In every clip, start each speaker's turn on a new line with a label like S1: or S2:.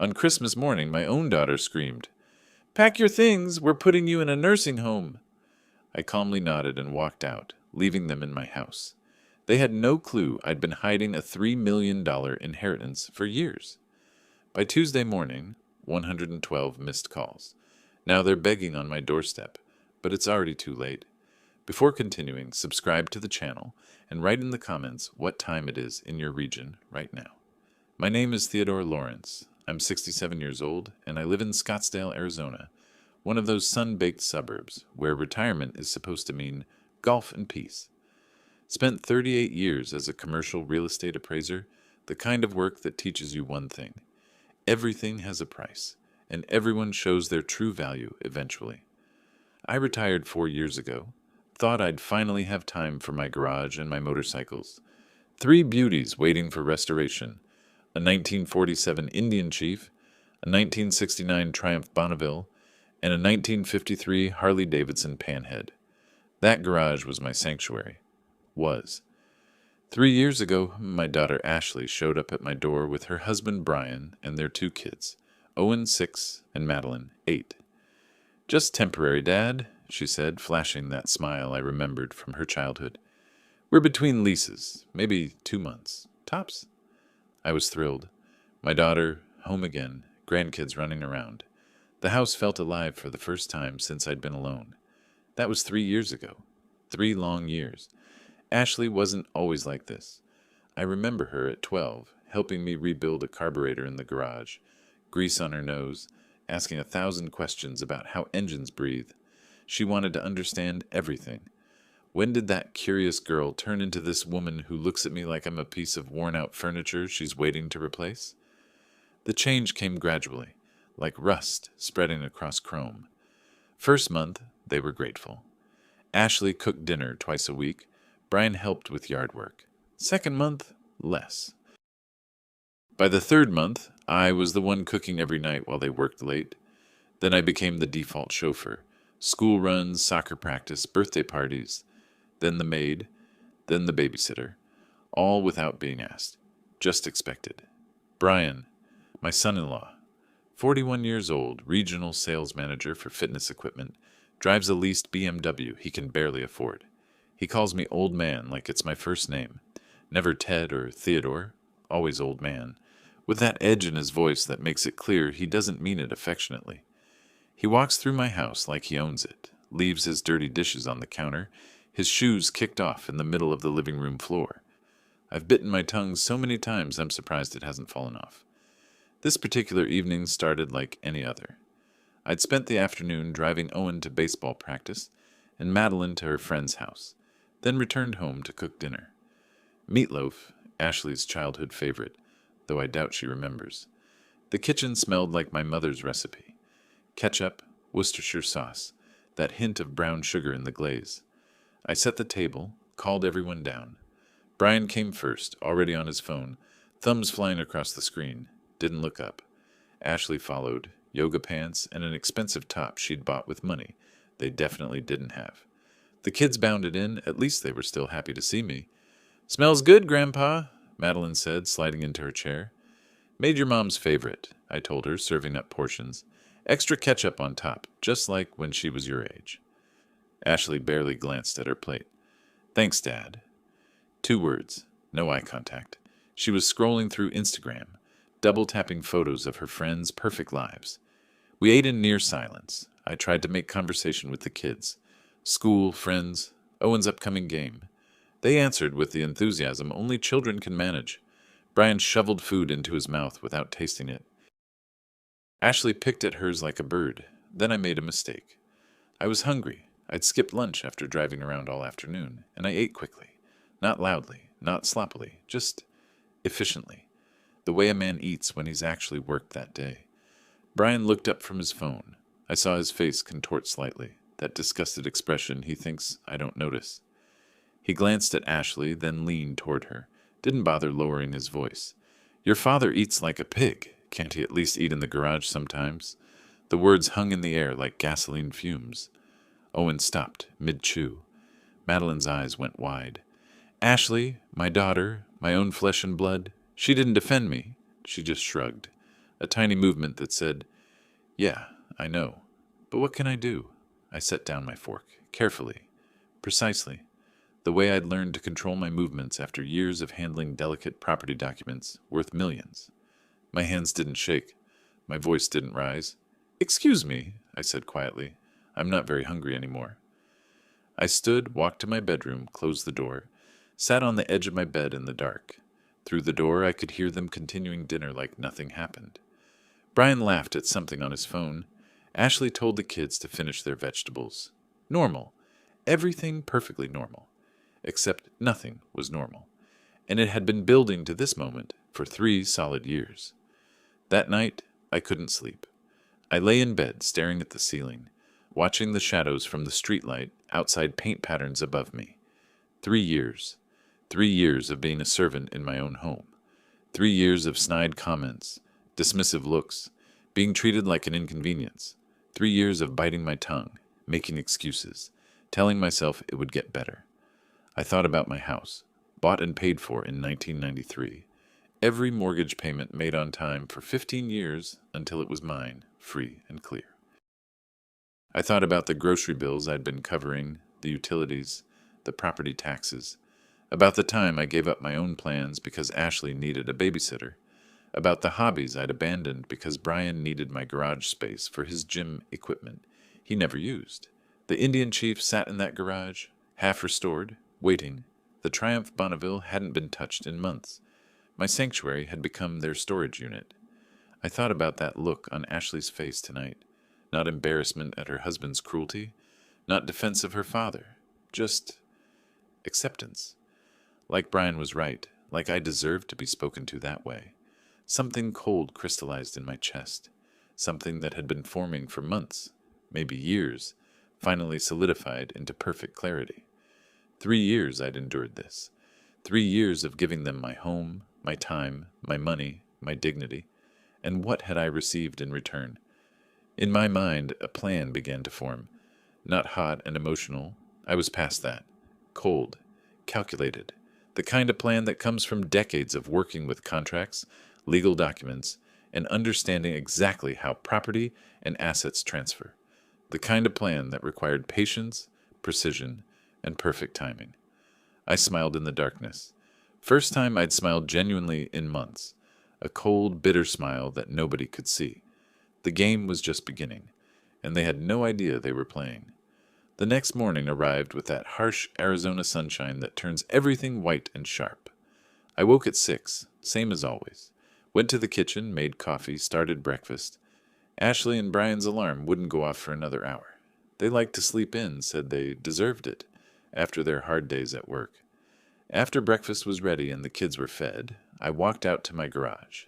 S1: On Christmas morning, my own daughter screamed, "Pack your things, we're putting you in a nursing home." I calmly nodded and walked out, leaving them in my house. They had no clue I'd been hiding a $3 million inheritance for years. By Tuesday morning, 112 missed calls. Now they're begging on my doorstep, but it's already too late. Before continuing, subscribe to the channel and write in the comments what time it is in your region right now. My name is Theodore Lawrence. I'm 67 years old, and I live in Scottsdale, Arizona, one of those sun-baked suburbs where retirement is supposed to mean golf and peace. Spent 38 years as a commercial real estate appraiser, the kind of work that teaches you one thing. Everything has a price, and everyone shows their true value eventually. I retired 4 years ago, thought I'd finally have time for my garage and my motorcycles. 3 beauties waiting for restoration: a 1947 Indian Chief, a 1969 Triumph Bonneville, and a 1953 Harley-Davidson Panhead. That garage was my sanctuary. Was. 3 years ago, my daughter Ashley showed up at my door with her husband Brian and their 2 kids, Owen 6 and Madeline 8. "Just temporary, Dad," she said, flashing that smile I remembered from her childhood. "We're between leases, maybe 2 months, tops." I was thrilled. My daughter, home again, grandkids running around. The house felt alive for the first time since I'd been alone. That was 3 years ago. 3 long years. Ashley wasn't always like this. I remember her at 12, helping me rebuild a carburetor in the garage, grease on her nose, asking 1,000 questions about how engines breathe. She wanted to understand everything. When did that curious girl turn into this woman who looks at me like I'm a piece of worn-out furniture she's waiting to replace? The change came gradually, like rust spreading across chrome. First month, they were grateful. Ashley cooked dinner twice a week. Brian helped with yard work. Second month, less. By the 3rd month, I was the one cooking every night while they worked late. Then I became the default chauffeur. School runs, soccer practice, birthday parties. Then the maid, then the babysitter. All without being asked. Just expected. Brian, my son-in-law, 41 years old, regional sales manager for fitness equipment, drives a leased BMW he can barely afford. He calls me old man like it's my first name. Never Ted or Theodore, always old man, with that edge in his voice that makes it clear he doesn't mean it affectionately. He walks through my house like he owns it, leaves his dirty dishes on the counter, his shoes kicked off in the middle of the living room floor. I've bitten my tongue so many times I'm surprised it hasn't fallen off. This particular evening started like any other. I'd spent the afternoon driving Owen to baseball practice and Madeline to her friend's house, then returned home to cook dinner. Meatloaf, Ashley's childhood favorite, though I doubt she remembers. The kitchen smelled like my mother's recipe. Ketchup, Worcestershire sauce, that hint of brown sugar in the glaze. I set the table, called everyone down. Brian came first, already on his phone, thumbs flying across the screen. Didn't look up. Ashley followed, yoga pants and an expensive top she'd bought with money they definitely didn't have. The kids bounded in, at least they were still happy to see me. "Smells good, Grandpa," Madeline said, sliding into her chair. "Made your mom's favorite," I told her, serving up portions. "Extra ketchup on top, just like when she was your age." Ashley barely glanced at her plate. "Thanks, Dad." 2 words, no eye contact. She was scrolling through Instagram, double-tapping photos of her friends' perfect lives. We ate in near silence. I tried to make conversation with the kids. School, friends, Owen's upcoming game. They answered with the enthusiasm only children can manage. Brian shoveled food into his mouth without tasting it. Ashley picked at hers like a bird. Then I made a mistake. I was hungry. I'd skipped lunch after driving around all afternoon, and I ate quickly. Not loudly, not sloppily, just efficiently. The way a man eats when he's actually worked that day. Brian looked up from his phone. I saw his face contort slightly, that disgusted expression he thinks I don't notice. He glanced at Ashley, then leaned toward her. Didn't bother lowering his voice. "Your father eats like a pig. Can't he at least eat in the garage sometimes?" The words hung in the air like gasoline fumes. Owen stopped, mid-chew. Madeline's eyes went wide. "Ashley, my daughter, my own flesh and blood, she didn't defend me. She just shrugged. a tiny movement that said, "Yeah, I know. But what can I do?" I set down my fork, carefully, precisely, the way I'd learned to control my movements after years of handling delicate property documents worth millions. My hands didn't shake. My voice didn't rise. "Excuse me," I said quietly. "I'm not very hungry anymore." I stood, walked to my bedroom, closed the door, sat on the edge of my bed in the dark. Through the door, I could hear them continuing dinner like nothing happened. Brian laughed at something on his phone. Ashley told the kids to finish their vegetables. Normal. Everything perfectly normal. Except nothing was normal. And it had been building to this moment for 3 solid years. That night, I couldn't sleep. I lay in bed, staring at the ceiling, watching the shadows from the streetlight outside paint patterns above me. 3 years. 3 years of being a servant in my own home. 3 years of snide comments, dismissive looks, being treated like an inconvenience. 3 years of biting my tongue, making excuses, telling myself it would get better. I thought about my house, bought and paid for in 1993. Every mortgage payment made on time for 15 years until it was mine, free and clear. I thought about the grocery bills I'd been covering, the utilities, the property taxes, about the time I gave up my own plans because Ashley needed a babysitter, about the hobbies I'd abandoned because Brian needed my garage space for his gym equipment he never used. The Indian chief sat in that garage, half restored, waiting. The Triumph Bonneville hadn't been touched in months. My sanctuary had become their storage unit. I thought about that look on Ashley's face tonight. Not embarrassment at her husband's cruelty, not defense of her father, just acceptance. Like Brian was right, like I deserved to be spoken to that way. Something cold crystallized in my chest, something that had been forming for months, maybe years, finally solidified into perfect clarity. 3 years I'd endured this. 3 years of giving them my home, my time, my money, my dignity. And what had I received in return? In my mind, a plan began to form. Not hot and emotional. I was past that. Cold. Calculated. The kind of plan that comes from decades of working with contracts, legal documents, and understanding exactly how property and assets transfer. The kind of plan that required patience, precision, and perfect timing. I smiled in the darkness. First time I'd smiled genuinely in months. A cold, bitter smile that nobody could see. The game was just beginning, and they had no idea they were playing. The next morning arrived with that harsh Arizona sunshine that turns everything white and sharp. I woke at 6, same as always. Went to the kitchen, made coffee, started breakfast. Ashley and Brian's alarm wouldn't go off for another hour. They liked to sleep in, said they deserved it, after their hard days at work. After breakfast was ready and the kids were fed, I walked out to my garage.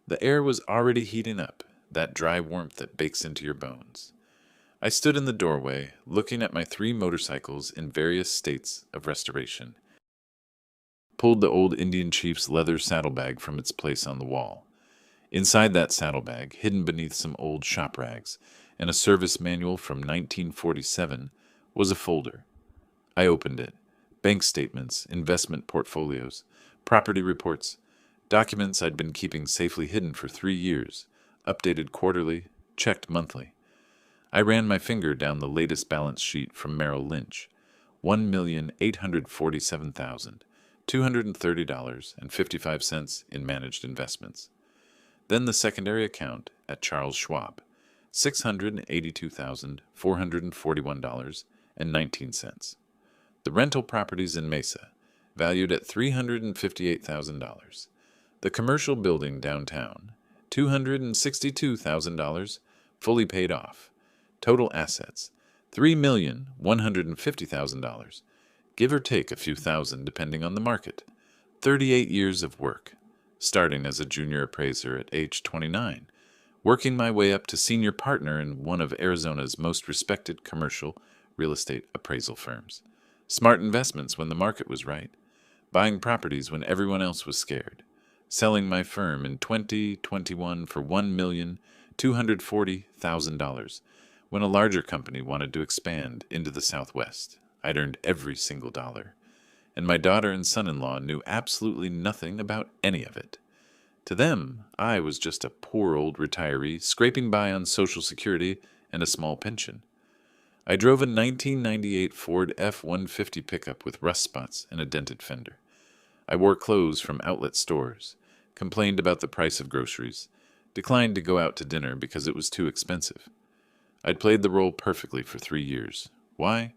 S1: The air was already heating up, that dry warmth that bakes into your bones. I stood in the doorway, looking at my 3 motorcycles in various states of restoration. Pulled the old Indian chief's leather saddlebag from its place on the wall. Inside that saddlebag, hidden beneath some old shop rags and a service manual from 1947, was a folder. I opened it. Bank statements, investment portfolios, property reports, documents I'd been keeping safely hidden for 3 years, updated quarterly, checked monthly. I ran my finger down the latest balance sheet from Merrill Lynch, $1,847,230.55 in managed investments. Then the secondary account at Charles Schwab, $682,441.19. The rental properties in Mesa, valued at $358,000. The commercial building downtown, $262,000, fully paid off. Total assets, $3,150,000, give or take a few thousand depending on the market. 38 years of work, starting as a junior appraiser at age 29, working my way up to senior partner in one of Arizona's most respected commercial real estate appraisal firms. Smart investments when the market was right, buying properties when everyone else was scared, selling my firm in 2021 for $1,240,000 when a larger company wanted to expand into the Southwest. I'd earned every single dollar, and my daughter and son-in-law knew absolutely nothing about any of it. To them, I was just a poor old retiree scraping by on Social Security and a small pension. I drove a 1998 Ford F-150 pickup with rust spots and a dented fender. I wore clothes from outlet stores, complained about the price of groceries, declined to go out to dinner because it was too expensive. I'd played the role perfectly for 3 years. Why?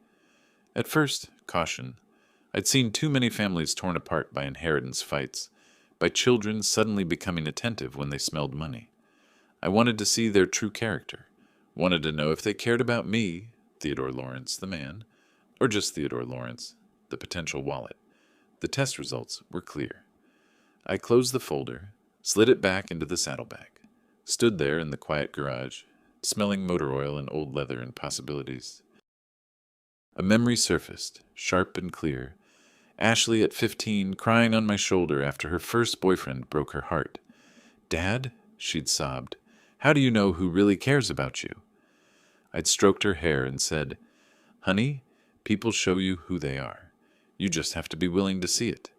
S1: At first, caution. I'd seen too many families torn apart by inheritance fights, by children suddenly becoming attentive when they smelled money. I wanted to see their true character, wanted to know if they cared about me, Theodore Lawrence, the man, or just Theodore Lawrence, the potential wallet. The test results were clear. I closed the folder, slid it back into the saddlebag, stood there in the quiet garage, smelling motor oil and old leather and possibilities. A memory surfaced, sharp and clear. Ashley at 15, crying on my shoulder after her first boyfriend broke her heart. "Dad," she'd sobbed, "how do you know who really cares about you?" I'd stroked her hair and said, "Honey, people show you who they are. You just have to be willing to see it."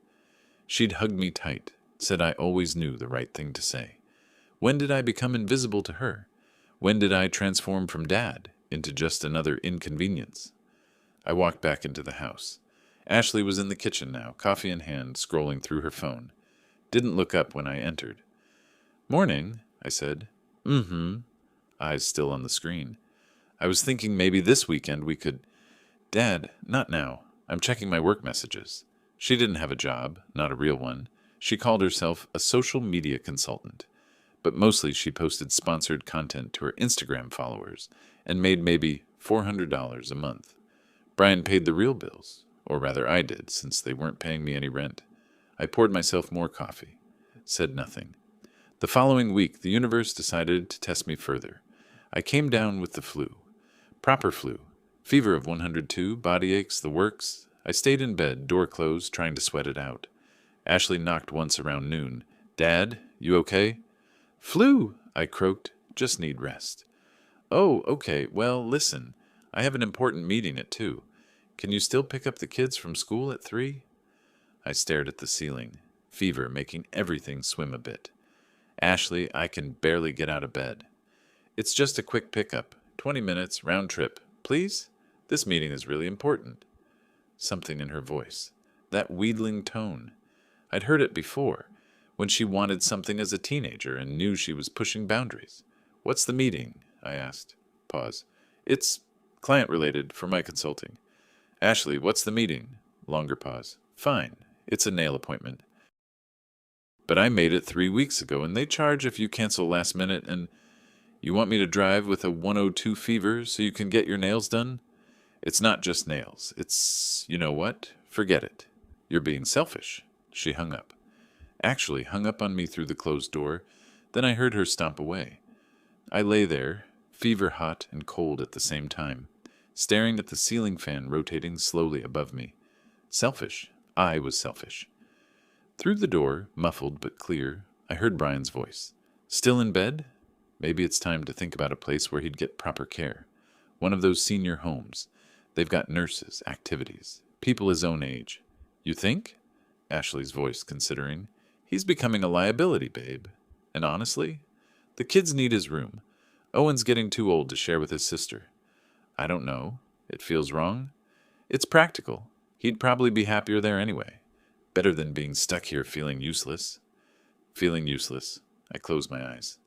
S1: She'd hugged me tight, said I always knew the right thing to say. When did I become invisible to her? When did I transform from Dad into just another inconvenience? I walked back into the house. Ashley was in the kitchen now, coffee in hand, scrolling through her phone. Didn't look up when I entered. "Morning," I said. "Mm-hmm," eyes still on the screen. I was thinking maybe this weekend we could... "Dad, not now. I'm checking my work messages." She didn't have a job, not a real one. She called herself a social media consultant. But mostly she posted sponsored content to her Instagram followers and made maybe $400 a month. Brian paid the real bills, or rather I did, since they weren't paying me any rent. I poured myself more coffee. Said nothing. The following week, the universe decided to test me further. I came down with the flu. Proper flu. Fever of 102, body aches, the works. I stayed in bed, door closed, trying to sweat it out. Ashley knocked once around noon. "Dad, you okay?" "Flu," I croaked. "Just need rest." "Oh, okay. Well, listen. I have an important meeting at 2. Can you still pick up the kids from school at 3? I stared at the ceiling. Fever making everything swim a bit. "Ashley, I can barely get out of bed." "It's just a quick pickup. 20 minutes, round trip. Please? This meeting is really important." Something in her voice. That wheedling tone. I'd heard it before, when she wanted something as a teenager and knew she was pushing boundaries. "What's the meeting?" I asked. Pause. "It's client-related for my consulting." "Ashley, what's the meeting?" Longer pause. "Fine. It's a nail appointment." "But I made it 3 weeks ago, and they charge if you cancel last minute, and you want me to drive with a 102 fever so you can get your nails done? It's not just nails. It's, you know what? Forget it. You're being selfish." She hung up. Actually hung up on me through the closed door. Then I heard her stomp away. I lay there, fever hot and cold at the same time, staring at the ceiling fan rotating slowly above me. Selfish. I was selfish. Through the door, muffled but clear, I heard Brian's voice. "Still in bed? Maybe it's time to think about a place where he'd get proper care. One of those senior homes. They've got nurses, activities, people his own age." "You think?" Ashley's voice, considering. "He's becoming a liability, babe. And honestly, the kids need his room. Owen's getting too old to share with his sister." "I don't know. It feels wrong." "It's practical. He'd probably be happier there anyway. Better than being stuck here feeling useless." Feeling useless. I closed my eyes.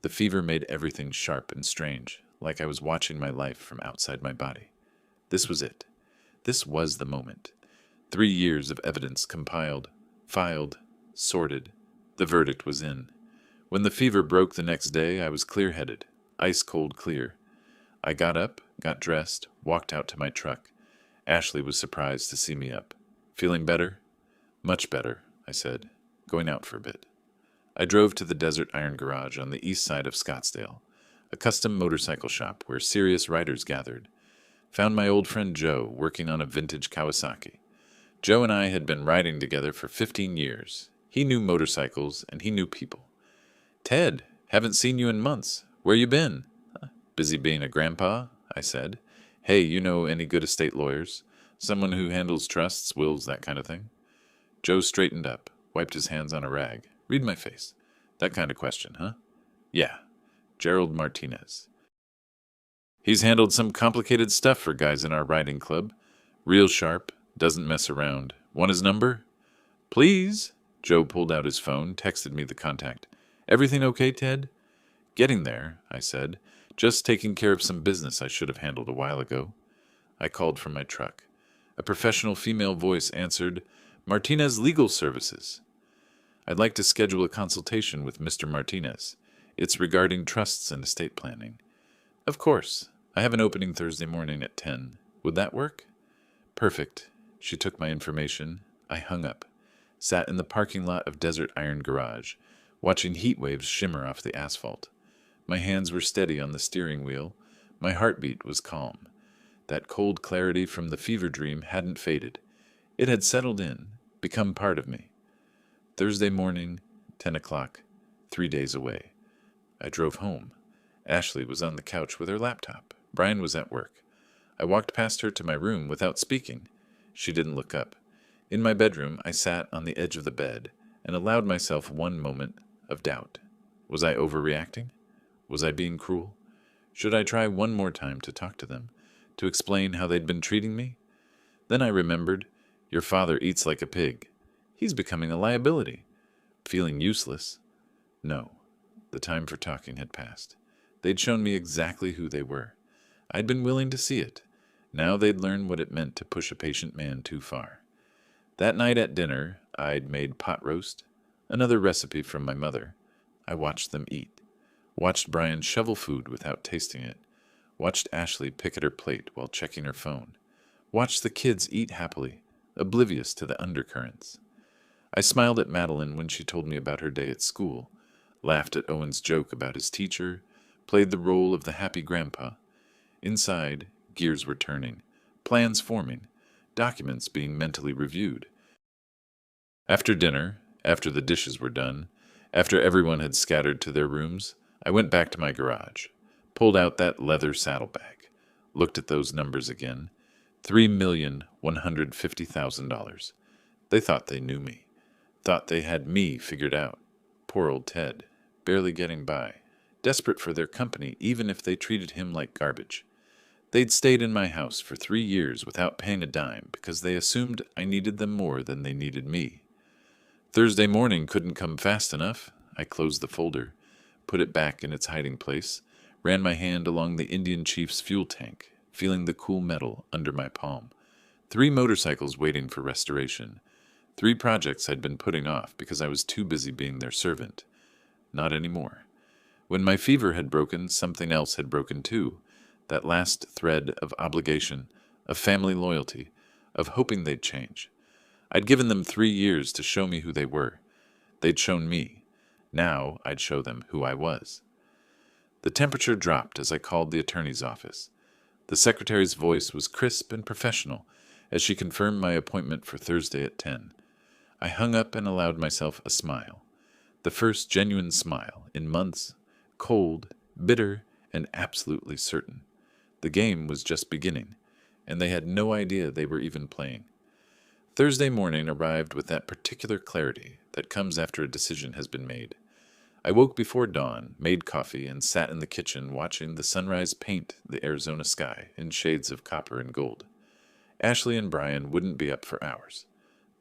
S1: The fever made everything sharp and strange, like I was watching my life from outside my body. This was it. This was the moment. 3 years of evidence compiled, filed, sorted. The verdict was in. When the fever broke the next day, I was clear-headed, ice-cold clear. I got up, got dressed, walked out to my truck. Ashley was surprised to see me up. "Feeling better?" "Much better," I said, going out for a bit. I drove to the Desert Iron Garage on the east side of Scottsdale, a custom motorcycle shop where serious riders gathered. Found my old friend Joe working on a vintage Kawasaki. Joe and I had been riding together for 15 years. He knew motorcycles, and he knew people. "Ted, haven't seen you in months. Where you been?" "Busy being a grandpa," I said. "Hey, you know any good estate lawyers? Someone who handles trusts, wills, that kind of thing?" Joe straightened up, wiped his hands on a rag. "Read my face." That kind of question, huh? Yeah, Gerald Martinez. He's handled some complicated stuff for guys in our riding club. Real sharp, doesn't mess around. Want his number? Please. Joe pulled out his phone, texted me the contact. Everything okay, Ted? Getting there, I said. Just taking care of some business I should have handled a while ago. I called from my truck. A professional female voice answered, Martinez Legal Services. I'd like to schedule a consultation with Mr. Martinez. It's regarding trusts and estate planning. Of course. I have an opening Thursday morning at 10. Would that work? Perfect. She took my information. I hung up. Sat in the parking lot of Desert Iron Garage, watching heat waves shimmer off the asphalt. My hands were steady on the steering wheel. My heartbeat was calm. That cold clarity from the fever dream hadn't faded. It had settled in, become part of me. Thursday morning, 10 o'clock, 3 days away. I drove home. Ashley was on the couch with her laptop. Brian was at work. I walked past her to my room without speaking. She didn't look up. In my bedroom, I sat on the edge of the bed and allowed myself one moment of doubt. Was I overreacting? Was I being cruel? Should I try one more time to talk to them, to explain how they'd been treating me? Then I remembered, your father eats like a pig. He's becoming a liability. Feeling useless? No. The time for talking had passed. They'd shown me exactly who they were. I'd been willing to see it. Now they'd learn what it meant to push a patient man too far. That night at dinner, I'd made pot roast, another recipe from my mother. I watched them eat. Watched Brian shovel food without tasting it. Watched Ashley pick at her plate while checking her phone. Watched the kids eat happily, oblivious to the undercurrents. I smiled at Madeline when she told me about her day at school, laughed at Owen's joke about his teacher, played the role of the happy grandpa. Inside, gears were turning, plans forming, documents being mentally reviewed. After dinner, after the dishes were done, after everyone had scattered to their rooms, I went back to my garage, pulled out that leather saddlebag, looked at those numbers again. $3,150,000. They thought they knew me, thought they had me figured out. Poor old Ted, barely getting by, desperate for their company even if they treated him like garbage. They'd stayed in my house for 3 years without paying a dime because they assumed I needed them more than they needed me. Thursday morning couldn't come fast enough. I closed the folder, put it back in its hiding place, ran my hand along the Indian Chief's fuel tank, feeling the cool metal under my palm. 3 motorcycles waiting for restoration. 3 projects I'd been putting off because I was too busy being their servant. Not anymore. When my fever had broken, something else had broken too. That last thread of obligation, of family loyalty, of hoping they'd change. I'd given them 3 years to show me who they were. They'd shown me. Now I'd show them who I was. The temperature dropped as I called the attorney's office. The secretary's voice was crisp and professional as she confirmed my appointment for Thursday at 10. I hung up and allowed myself a smile. The first genuine smile in months, cold, bitter, and absolutely certain. The game was just beginning, and they had no idea they were even playing. Thursday morning arrived with that particular clarity that comes after a decision has been made. I woke before dawn, made coffee, and sat in the kitchen watching the sunrise paint the Arizona sky in shades of copper and gold. Ashley and Brian wouldn't be up for hours.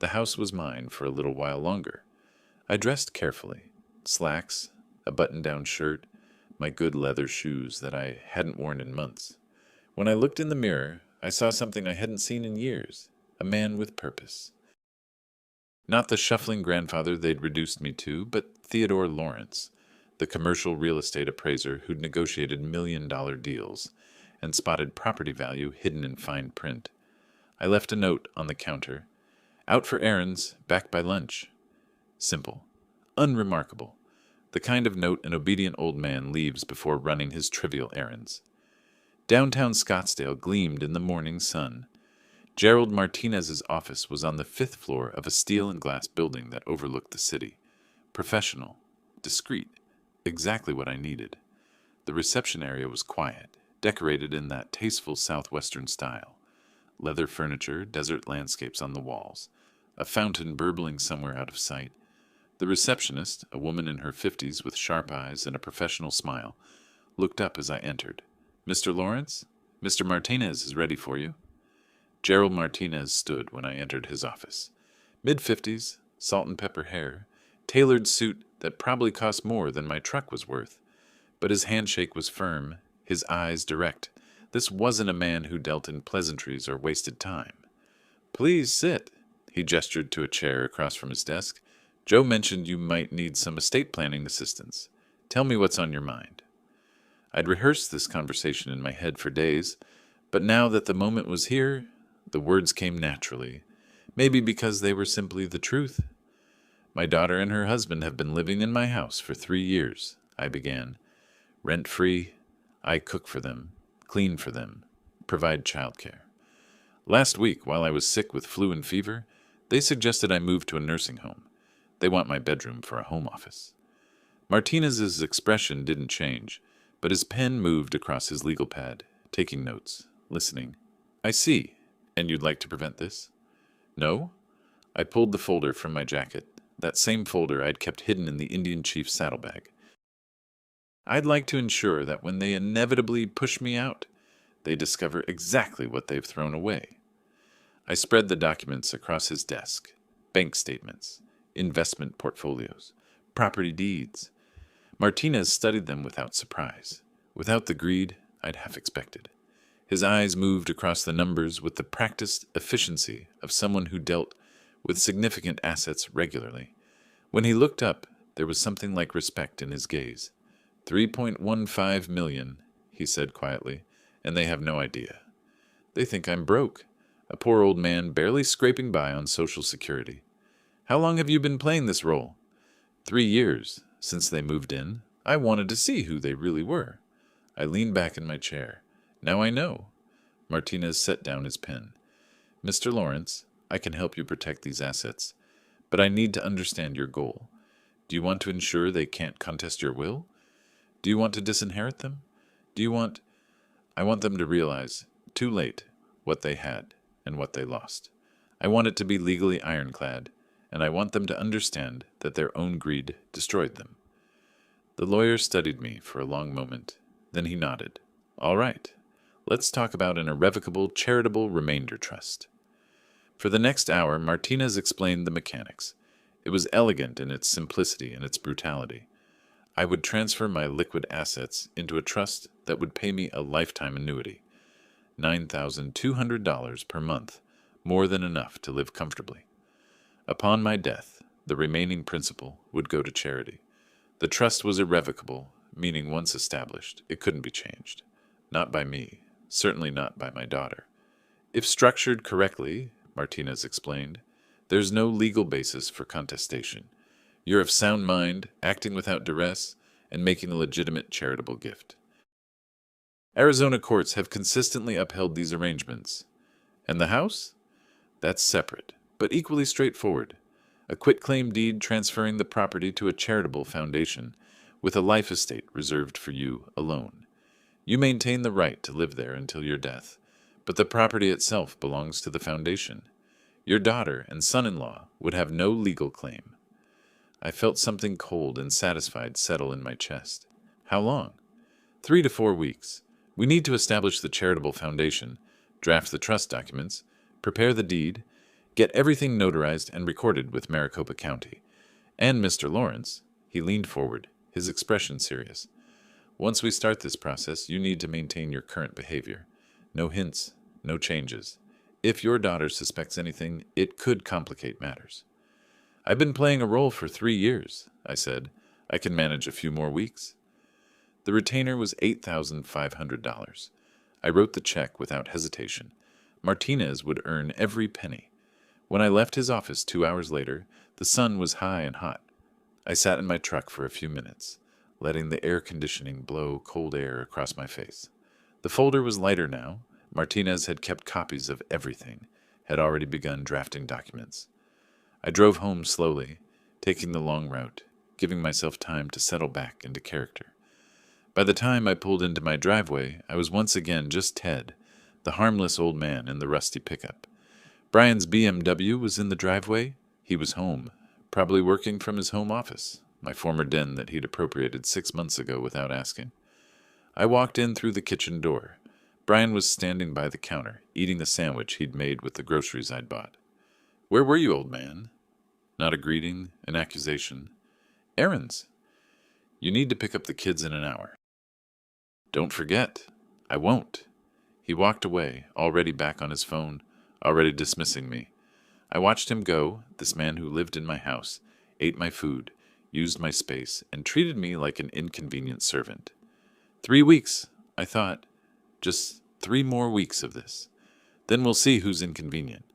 S1: The house was mine for a little while longer. I dressed carefully. Slacks, a button-down shirt, my good leather shoes that I hadn't worn in months. When I looked in the mirror, I saw something I hadn't seen in years, a man with purpose. Not the shuffling grandfather they'd reduced me to, but Theodore Lawrence, the commercial real estate appraiser who'd negotiated million-dollar deals and spotted property value hidden in fine print. I left a note on the counter. Out for errands, back by lunch. Simple. Unremarkable. The kind of note an obedient old man leaves before running his trivial errands. Downtown Scottsdale gleamed in the morning sun. Gerald Martinez's office was on the 5th floor of a steel and glass building that overlooked the city. Professional, discreet, exactly what I needed. The reception area was quiet, decorated in that tasteful southwestern style. Leather furniture, desert landscapes on the walls, a fountain burbling somewhere out of sight. The receptionist, a woman in her 50s with sharp eyes and a professional smile, looked up as I entered. "Mr. Lawrence? Mr. Martinez is ready for you." Gerald Martinez stood when I entered his office. Mid-50s, salt and pepper hair, tailored suit that probably cost more than my truck was worth. But his handshake was firm, his eyes direct. This wasn't a man who dealt in pleasantries or wasted time. "Please sit." He gestured to a chair across from his desk. "Joe mentioned you might need some estate planning assistance. Tell me what's on your mind." I'd rehearsed this conversation in my head for days, but now that the moment was here, the words came naturally, maybe because they were simply the truth. "My daughter and her husband have been living in my house for 3 years," I began. "Rent-free. I cook for them, clean for them, provide childcare. Last week, while I was sick with flu and fever, they suggested I move to a nursing home. They want my bedroom for a home office." Martinez's expression didn't change, but his pen moved across his legal pad, taking notes, listening. "I see. And you'd like to prevent this?" "No?" I pulled the folder from my jacket, that same folder I'd kept hidden in the Indian chief's saddlebag. "I'd like to ensure that when they inevitably push me out, they discover exactly what they've thrown away." I spread the documents across his desk. Bank statements, investment portfolios, property deeds. Martinez studied them without surprise, without the greed I'd half expected. His eyes moved across the numbers with the practiced efficiency of someone who dealt with significant assets regularly. When he looked up, there was something like respect in his gaze. $3.15 million, he said quietly, "and they have no idea. They think I'm broke, a poor old man barely scraping by on Social Security. How long have you been playing this role?" 3 years, since they moved in. I wanted to see who they really were. I leaned back in my chair. "Now I know." Martinez set down his pen. "Mr. Lawrence, I can help you protect these assets, but I need to understand your goal. Do you want to ensure they can't contest your will? Do you want to disinherit them? Do you want... I want them to realize, too late, what they had and what they lost. I want it to be legally ironclad, and I want them to understand that their own greed destroyed them." The lawyer studied me for a long moment. Then he nodded. "All right. Let's talk about an irrevocable charitable remainder trust." For the next hour, Martinez explained the mechanics. It was elegant in its simplicity and its brutality. I would transfer my liquid assets into a trust that would pay me a lifetime annuity, $9,200 per month, more than enough to live comfortably. Upon my death, the remaining principal would go to charity. The trust was irrevocable, meaning once established, it couldn't be changed. Not by me, certainly not by my daughter. If structured correctly, Martinez explained, there's no legal basis for contestation. You're of sound mind, acting without duress, and making a legitimate charitable gift. Arizona courts have consistently upheld these arrangements. And the house? That's separate, but equally straightforward. A quitclaim deed transferring the property to a charitable foundation, with a life estate reserved for you alone. You maintain the right to live there until your death, but the property itself belongs to the foundation. Your daughter and son-in-law would have no legal claim. I felt something cold and satisfied settle in my chest. How long? 3 to 4 weeks. We need to establish the charitable foundation, draft the trust documents, prepare the deed, get everything notarized and recorded with Maricopa County. And Mr. Lawrence, he leaned forward, his expression serious. Once we start this process, you need to maintain your current behavior. No hints, no changes. If your daughter suspects anything, it could complicate matters. I've been playing a role for 3 years, I said. I can manage a few more weeks. The retainer was $8,500. I wrote the check without hesitation. Martinez would earn every penny. When I left his office 2 hours later, the sun was high and hot. I sat in my truck for a few minutes, letting the air conditioning blow cold air across my face. The folder was lighter now. Martinez had kept copies of everything, had already begun drafting documents. I drove home slowly, taking the long route, giving myself time to settle back into character. By the time I pulled into my driveway, I was once again just Ted, the harmless old man in the rusty pickup. Brian's BMW was in the driveway. He was home, Probably working from his home office, my former den that he'd appropriated 6 months ago without asking. I walked in through the kitchen door. Brian was standing by the counter, eating the sandwich he'd made with the groceries I'd bought. "Where were you, old man?" Not a greeting, an accusation. "Errands. You need to pick up the kids in an hour." "Don't forget." "I won't." He walked away, already back on his phone, already dismissing me. I watched him go, this man who lived in my house, ate my food, used my space, and treated me like an inconvenient servant. 3 weeks, I thought. Just 3 more weeks of this. Then we'll see who's inconvenient.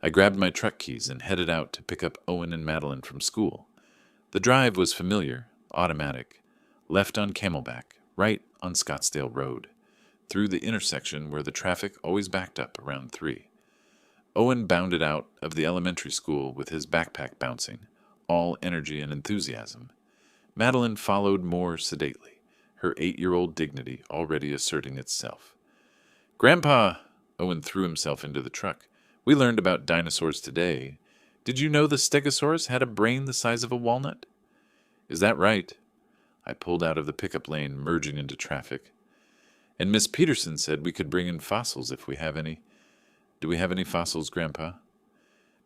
S1: I grabbed my truck keys and headed out to pick up Owen and Madeline from school. The drive was familiar, automatic, left on Camelback, right on Scottsdale Road, through the intersection where the traffic always backed up around 3. Owen bounded out of the elementary school with his backpack bouncing, all energy and enthusiasm. Madeline followed more sedately, her 8-year-old dignity already asserting itself. "Grandpa!" Owen threw himself into the truck. "We learned about dinosaurs today. Did you know the Stegosaurus had a brain the size of a walnut?" "Is that right?" I pulled out of the pickup lane, merging into traffic. "And Miss Peterson said we could bring in fossils if we have any. Do we have any fossils, Grandpa?"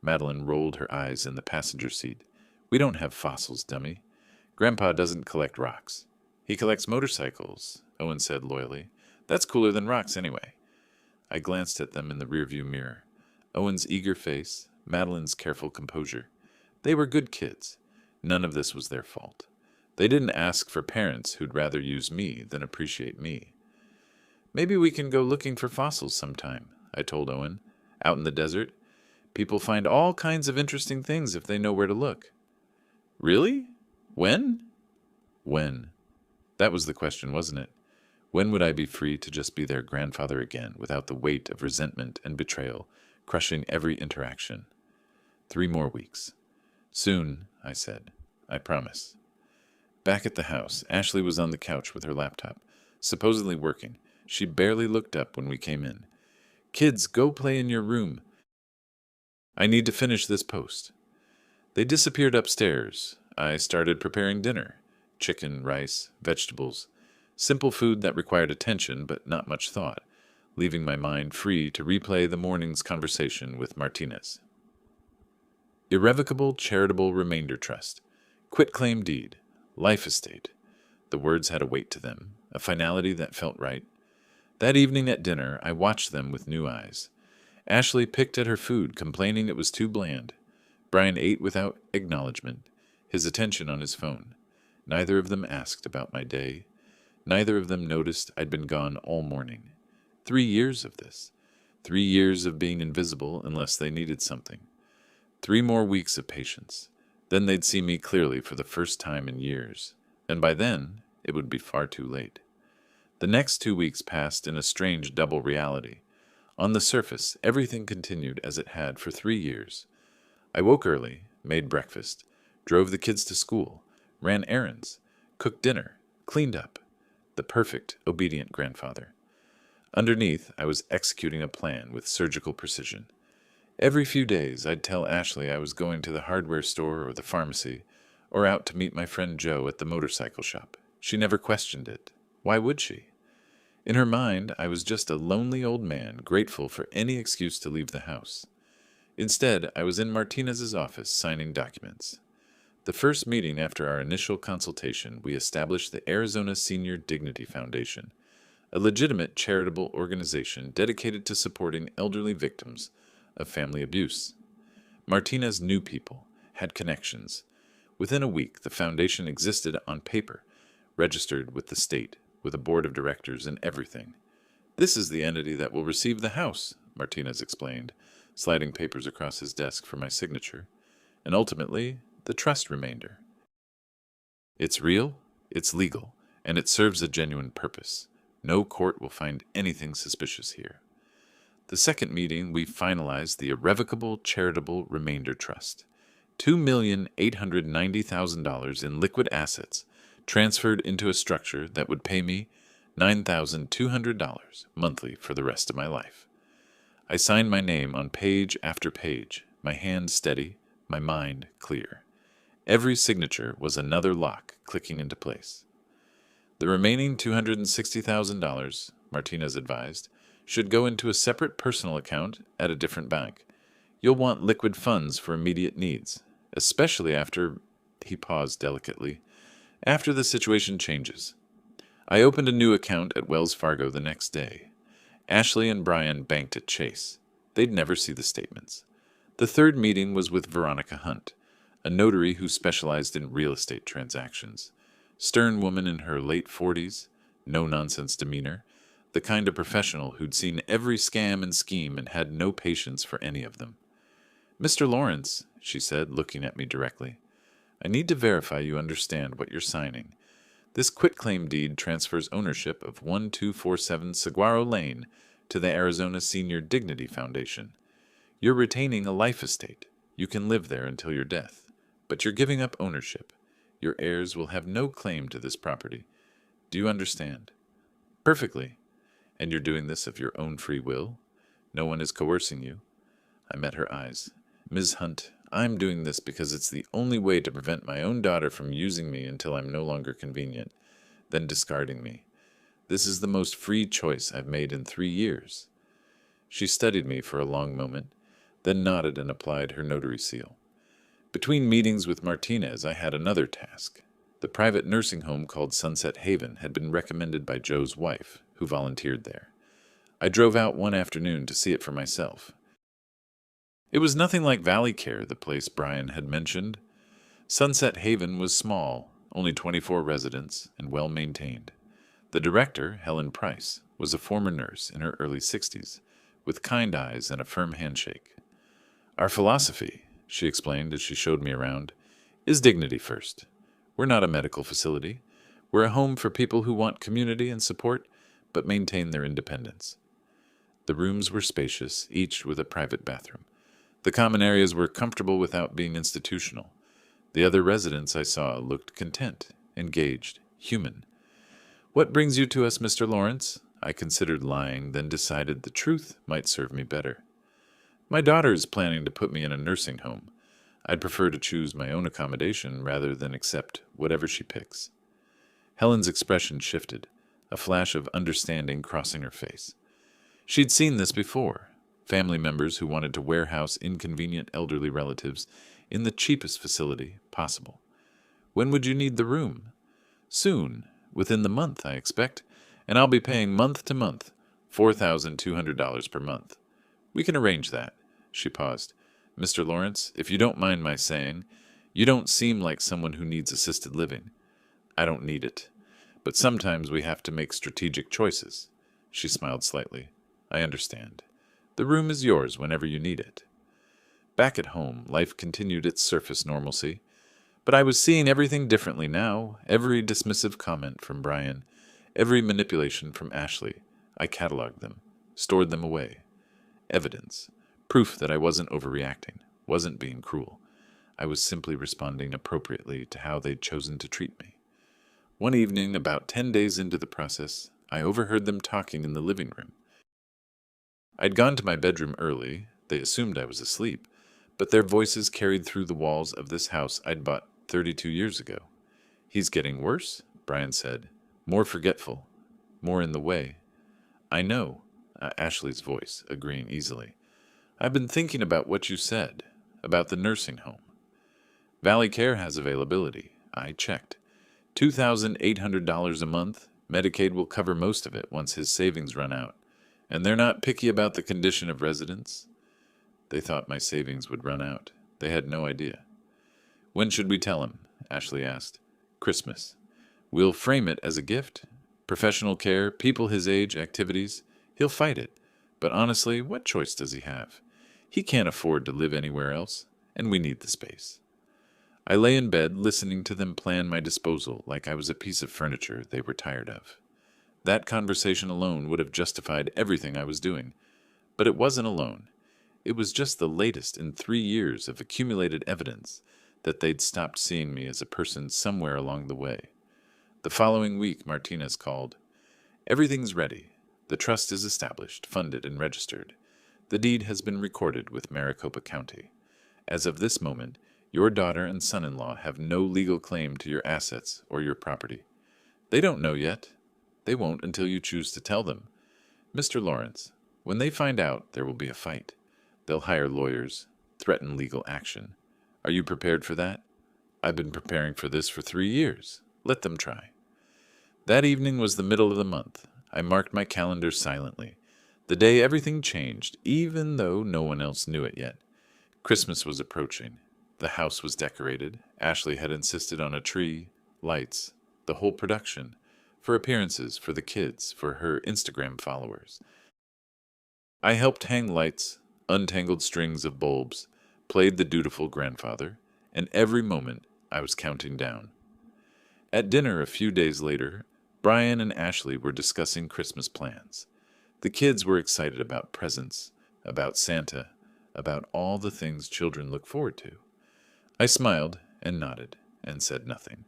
S1: Madeline rolled her eyes in the passenger seat. "We don't have fossils, dummy. Grandpa doesn't collect rocks." "He collects motorcycles," Owen said loyally. "That's cooler than rocks anyway." I glanced at them in the rearview mirror. Owen's eager face, Madeline's careful composure. They were good kids. None of this was their fault. They didn't ask for parents who'd rather use me than appreciate me. "Maybe we can go looking for fossils sometime," I told Owen. "Out in the desert. People find all kinds of interesting things if they know where to look." "Really? When?" When? That was the question, wasn't it? When would I be free to just be their grandfather again, without the weight of resentment and betrayal crushing every interaction? 3 more weeks. "Soon," I said. "I promise." Back at the house, Ashley was on the couch with her laptop, supposedly working. She barely looked up when we came in. "Kids, go play in your room. I need to finish this post." They disappeared upstairs. I started preparing dinner. Chicken, rice, vegetables. Simple food that required attention but not much thought, leaving my mind free to replay the morning's conversation with Martinez. Irrevocable charitable remainder trust. Quitclaim deed. Life estate. The words had a weight to them, a finality that felt right. That evening at dinner, I watched them with new eyes. Ashley picked at her food, complaining it was too bland. Brian ate without acknowledgement, his attention on his phone. Neither of them asked about my day. Neither of them noticed I'd been gone all morning. 3 years of this. 3 years of being invisible unless they needed something. 3 more weeks of patience. Then they'd see me clearly for the first time in years. And by then, it would be far too late. The next 2 weeks passed in a strange double reality. On the surface, everything continued as it had for 3 years. I woke early, made breakfast, drove the kids to school, ran errands, cooked dinner, cleaned up. The perfect, obedient grandfather. Underneath, I was executing a plan with surgical precision. Every few days, I'd tell Ashley I was going to the hardware store or the pharmacy, or out to meet my friend Joe at the motorcycle shop. She never questioned it. Why would she? In her mind, I was just a lonely old man, grateful for any excuse to leave the house. Instead, I was in Martinez's office signing documents. The first meeting after our initial consultation, we established the Arizona Senior Dignity Foundation, a legitimate charitable organization dedicated to supporting elderly victims of family abuse. Martinez knew people, had connections. Within a week, the foundation existed on paper, registered with the state, with a board of directors and everything. "This is the entity that will receive the house," Martinez explained, sliding papers across his desk for my signature. "And ultimately, the trust remainder. It's real, it's legal, and it serves a genuine purpose. No court will find anything suspicious here." The second meeting, we finalized the irrevocable charitable remainder trust. $2,890,000 in liquid assets transferred into a structure that would pay me $9,200 monthly for the rest of my life. I signed my name on page after page, my hand steady, my mind clear. Every signature was another lock clicking into place. The remaining $260,000, Martinez advised, should go into a separate personal account at a different bank. You'll want liquid funds for immediate needs, especially after, he paused delicately, after the situation changes. I opened a new account at Wells Fargo the next day. Ashley and Brian banked at Chase. They'd never see the statements. The third meeting was with Veronica Hunt, a notary who specialized in real estate transactions. Stern woman in her late 40s, no-nonsense demeanor, the kind of professional who'd seen every scam and scheme and had no patience for any of them. "Mr. Lawrence," she said, looking at me directly, "I need to verify you understand what you're signing. This quitclaim deed transfers ownership of 1247 Saguaro Lane to the Arizona Senior Dignity Foundation. You're retaining a life estate. You can live there until your death. But you're giving up ownership. Your heirs will have no claim to this property. Do you understand?" "Perfectly. And you're doing this of your own free will? No one is coercing you?" I met her eyes. "Ms. Hunt, I'm doing this because it's the only way to prevent my own daughter from using me until I'm no longer convenient, then discarding me. This is the most free choice I've made in 3 years." She studied me for a long moment, then nodded and applied her notary seal. Between meetings with Martinez, I had another task. The private nursing home called Sunset Haven had been recommended by Joe's wife, who volunteered there. I drove out one afternoon to see it for myself. It was nothing like Valley Care, the place Brian had mentioned. Sunset Haven was small, only 24 residents, and well-maintained. The director, Helen Price, was a former nurse in her early 60s, with kind eyes and a firm handshake. "Our philosophy," she explained as she showed me around, "is dignity first. We're not a medical facility. We're a home for people who want community and support, but maintain their independence." The rooms were spacious, each with a private bathroom. The common areas were comfortable without being institutional. The other residents I saw looked content, engaged, human. "What brings you to us, Mr. Lawrence?" I considered lying, then decided the truth might serve me better. "My daughter is planning to put me in a nursing home. I'd prefer to choose my own accommodation rather than accept whatever she picks." Helen's expression shifted, a flash of understanding crossing her face. She'd seen this before. Family members who wanted to warehouse inconvenient elderly relatives in the cheapest facility possible. "When would you need the room?" "Soon. Within the month, I expect. And I'll be paying month to month, $4,200 per month." "We can arrange that." She paused. "Mr. Lawrence, if you don't mind my saying, you don't seem like someone who needs assisted living." "I don't need it. But sometimes we have to make strategic choices." She smiled slightly. "I understand. The room is yours whenever you need it." Back at home, life continued its surface normalcy. But I was seeing everything differently now. Every dismissive comment from Brian, every manipulation from Ashley, I cataloged them, stored them away. Evidence. Proof that I wasn't overreacting, wasn't being cruel. I was simply responding appropriately to how they'd chosen to treat me. One evening, about 10 days into the process, I overheard them talking in the living room. I'd gone to my bedroom early. They assumed I was asleep, but their voices carried through the walls of this house I'd bought 32 years ago. "He's getting worse," Brian said. "More forgetful. More in the way." "I know," Ashley's voice, agreeing easily. "I've been thinking about what you said, about the nursing home. Valley Care has availability. I checked. $2,800 a month. Medicaid will cover most of it once his savings run out. And they're not picky about the condition of residents." They thought my savings would run out. They had no idea. "When should we tell him?" Ashley asked. "Christmas. We'll frame it as a gift. Professional care, people his age, activities. He'll fight it. But honestly, what choice does he have? He can't afford to live anywhere else, and we need the space." I lay in bed, listening to them plan my disposal like I was a piece of furniture they were tired of. That conversation alone would have justified everything I was doing. But it wasn't alone. It was just the latest in 3 years of accumulated evidence that they'd stopped seeing me as a person somewhere along the way. The following week, Martinez called. "Everything's ready. The trust is established, funded, and registered. The deed has been recorded with Maricopa County. As of this moment, Your daughter and son-in-law have no legal claim to your assets or your property. They don't know yet. They won't until you choose to tell them. Mr. Lawrence, when they find out, there will be a fight. They'll hire lawyers, threaten legal action. Are you prepared for that? I've been preparing for this for 3 years. Let them try. That evening was the middle of the month. I marked my calendar silently. The day everything changed, even though no one else knew it yet. Christmas was approaching. The house was decorated. Ashley had insisted on a tree, lights, the whole production, for appearances, for the kids, for her Instagram followers. I helped hang lights, untangled strings of bulbs, played the dutiful grandfather, and every moment I was counting down. At dinner a few days later, Brian and Ashley were discussing Christmas plans. The kids were excited about presents, about Santa, about all the things children look forward to. I smiled and nodded and said nothing.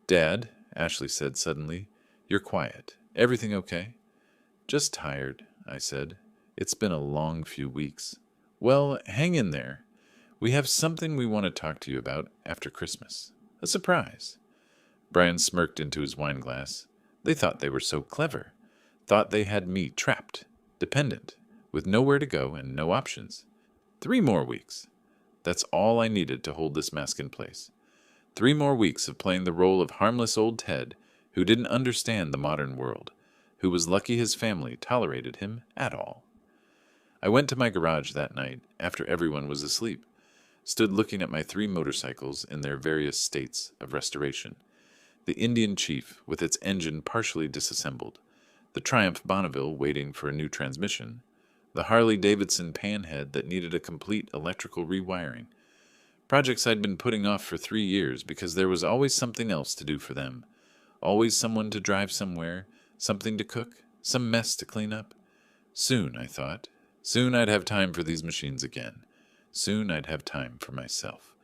S1: Dad, Ashley said suddenly, you're quiet. Everything okay? Just tired, I said. It's been a long few weeks. Well, hang in there. We have something we want to talk to you about after Christmas. A surprise. Brian smirked into his wine glass. They thought they were so clever. Thought they had me trapped, dependent, with nowhere to go and no options. 3 more weeks. That's all I needed to hold this mask in place. 3 more weeks of playing the role of harmless old Ted, who didn't understand the modern world, who was lucky his family tolerated him at all. I went to my garage that night, after everyone was asleep, stood looking at my 3 motorcycles in their various states of restoration. The Indian Chief, with its engine partially disassembled, the Triumph Bonneville waiting for a new transmission, the Harley-Davidson Panhead that needed a complete electrical rewiring. Projects I'd been putting off for 3 years because there was always something else to do for them. Always someone to drive somewhere, something to cook, some mess to clean up. Soon, I thought. Soon I'd have time for these machines again. Soon I'd have time for myself.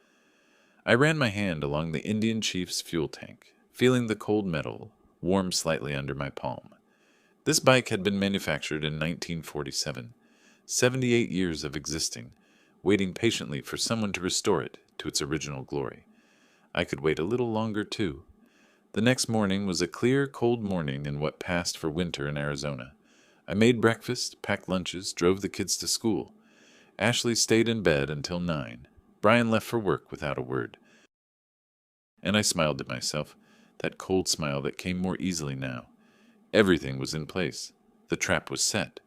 S1: I ran my hand along the Indian Chief's fuel tank, feeling the cold metal warm slightly under my palm. This bike had been manufactured in 1947, 78 years of existing, waiting patiently for someone to restore it to its original glory. I could wait a little longer, too. The next morning was a clear, cold morning in what passed for winter in Arizona. I made breakfast, packed lunches, drove the kids to school. Ashley stayed in bed until 9. Brian left for work without a word. And I smiled to myself, that cold smile that came more easily now. Everything was in place. The trap was set.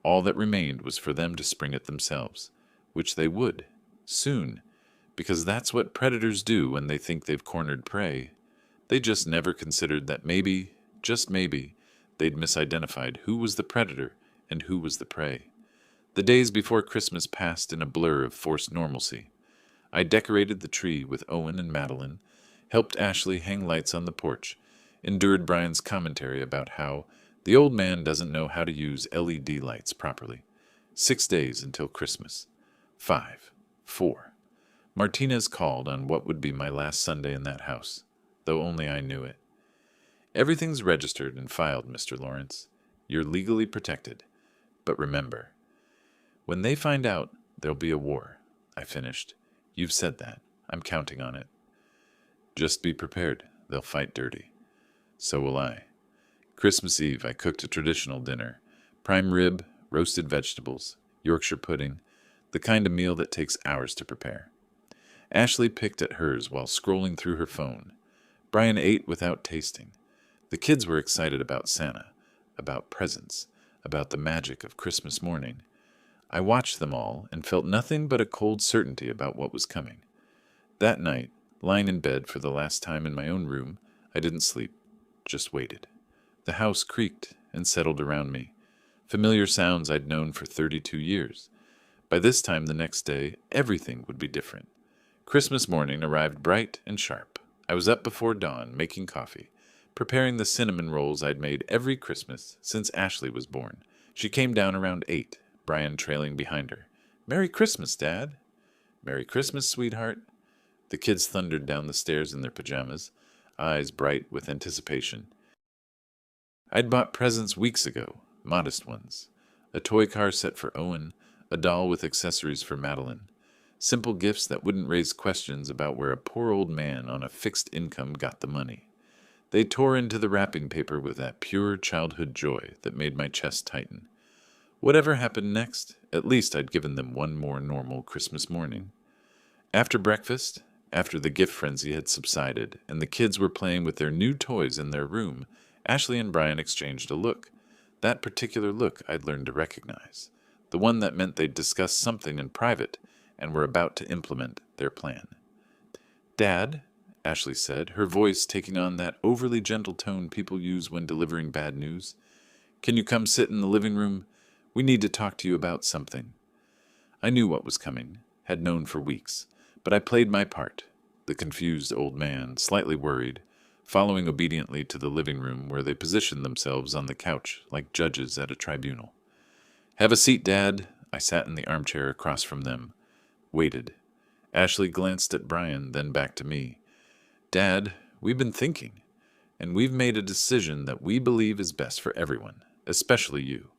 S1: All that remained was for them to spring it themselves, which they would, soon, because that's what predators do when they think they've cornered prey. They just never considered that maybe, just maybe, they'd misidentified who was the predator and who was the prey. The days before Christmas passed in a blur of forced normalcy. I decorated the tree with Owen and Madeline, helped Ashley hang lights on the porch, endured Brian's commentary about how the old man doesn't know how to use LED lights properly. 6 days until Christmas. 5. 4. Martinez called on what would be my last Sunday in that house, though only I knew it. Everything's registered and filed, Mr. Lawrence. You're legally protected. But remember, when they find out, there'll be a war, I finished. You've said that. I'm counting on it. Just be prepared. They'll fight dirty. So will I. Christmas Eve, I cooked a traditional dinner. Prime rib, roasted vegetables, Yorkshire pudding, the kind of meal that takes hours to prepare. Ashley picked at hers while scrolling through her phone. Brian ate without tasting. The kids were excited about Santa, about presents, about the magic of Christmas morning. I watched them all and felt nothing but a cold certainty about what was coming. That night, lying in bed for the last time in my own room, I didn't sleep, just waited. The house creaked and settled around me. Familiar sounds I'd known for 32 years. By this time the next day, everything would be different. Christmas morning arrived bright and sharp. I was up before dawn, making coffee, preparing the cinnamon rolls I'd made every Christmas since Ashley was born. She came down around 8, Brian trailing behind her. "Merry Christmas, Dad." "Merry Christmas, sweetheart." The kids thundered down the stairs in their pajamas, eyes bright with anticipation. I'd bought presents weeks ago, modest ones. A toy car set for Owen, a doll with accessories for Madeline. Simple gifts that wouldn't raise questions about where a poor old man on a fixed income got the money. They tore into the wrapping paper with that pure childhood joy that made my chest tighten. Whatever happened next, at least I'd given them one more normal Christmas morning. After breakfast, after the gift frenzy had subsided and the kids were playing with their new toys in their room, Ashley and Brian exchanged a look. That particular look I'd learned to recognize. The one that meant they'd discussed something in private and were about to implement their plan. "Dad," Ashley said, her voice taking on that overly gentle tone people use when delivering bad news, "can you come sit in the living room? We need to talk to you about something." I knew what was coming, had known for weeks, but I played my part, the confused old man, slightly worried, following obediently to the living room where they positioned themselves on the couch like judges at a tribunal. "Have a seat, Dad." I sat in the armchair across from them, waited. Ashley glanced at Brian, then back to me. "Dad, we've been thinking, and we've made a decision that we believe is best for everyone, especially you."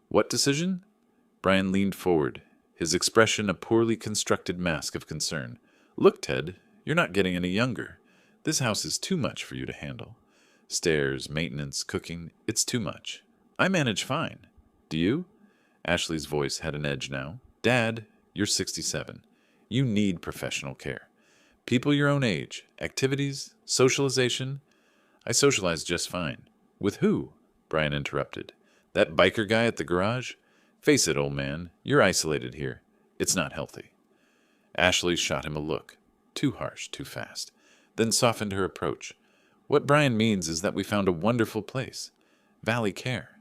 S1: "What decision?" Brian leaned forward, his expression a poorly constructed mask of concern. "Look, Ted, you're not getting any younger. This house is too much for you to handle. Stairs, maintenance, cooking, it's too much. I manage fine. Do you?" Ashley's voice had an edge now. "Dad, you're 67. You need professional care. People your own age, activities, socialization." "I socialize just fine." "With who?" Brian interrupted. "That biker guy at the garage? Face it, old man, you're isolated here. It's not healthy." Ashley shot him a look. Too harsh, too fast. Then softened her approach. "What Brian means is that we found a wonderful place. Valley Care.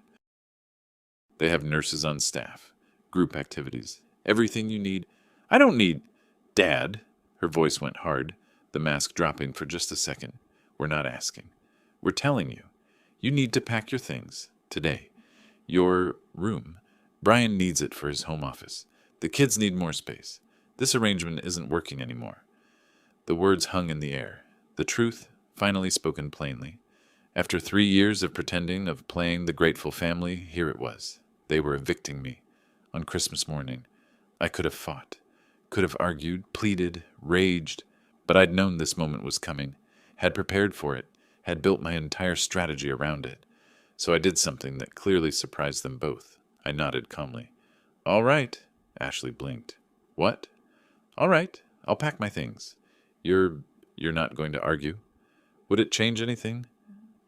S1: They have nurses on staff, group activities, everything you need." "I don't need—" "Dad," her voice went hard, the mask dropping for just a second. "We're not asking. We're telling you. You need to pack your things, today. Your room. Brian needs it for his home office. The kids need more space. This arrangement isn't working anymore." The words hung in the air. The truth, finally spoken plainly. After 3 years of pretending, of playing the grateful family, here it was. They were evicting me. On Christmas morning. I could have fought. Could have argued, pleaded, raged. But I'd known this moment was coming. Had prepared for it. Had built my entire strategy around it. So I did something that clearly surprised them both. I nodded calmly. "All right." Ashley blinked. "What?" "All right. I'll pack my things. You're not going to argue? Would it change anything?"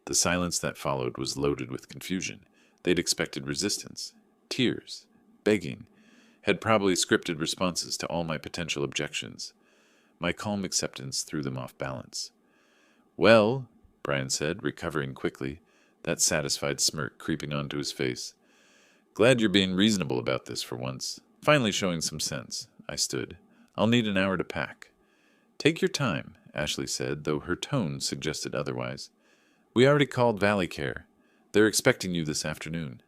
S1: The silence that followed was loaded with confusion. They'd expected resistance, tears, begging, had probably scripted responses to all my potential objections. My calm acceptance threw them off balance. "Well," Brian said, recovering quickly, that satisfied smirk creeping onto his face. "Glad you're being reasonable about this for once. Finally showing some sense." I stood. "I'll need an hour to pack." "Take your time," Ashley said, though her tone suggested otherwise. "We already called Valley Care. They're expecting you this afternoon."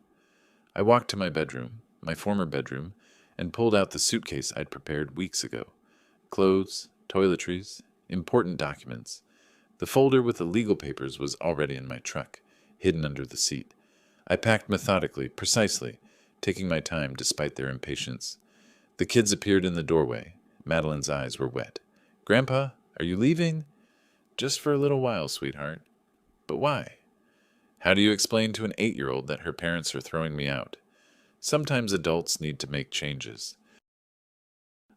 S1: I walked to my bedroom, my former bedroom, and pulled out the suitcase I'd prepared weeks ago. Clothes, toiletries, important documents. The folder with the legal papers was already in my truck, hidden under the seat. I packed methodically, precisely, taking my time despite their impatience. The kids appeared in the doorway. Madeline's eyes were wet. "Grandpa, are you leaving?" "Just for a little while, sweetheart." "But why?" "How do you explain to an 8-year-old that her parents are throwing me out? Sometimes adults need to make changes."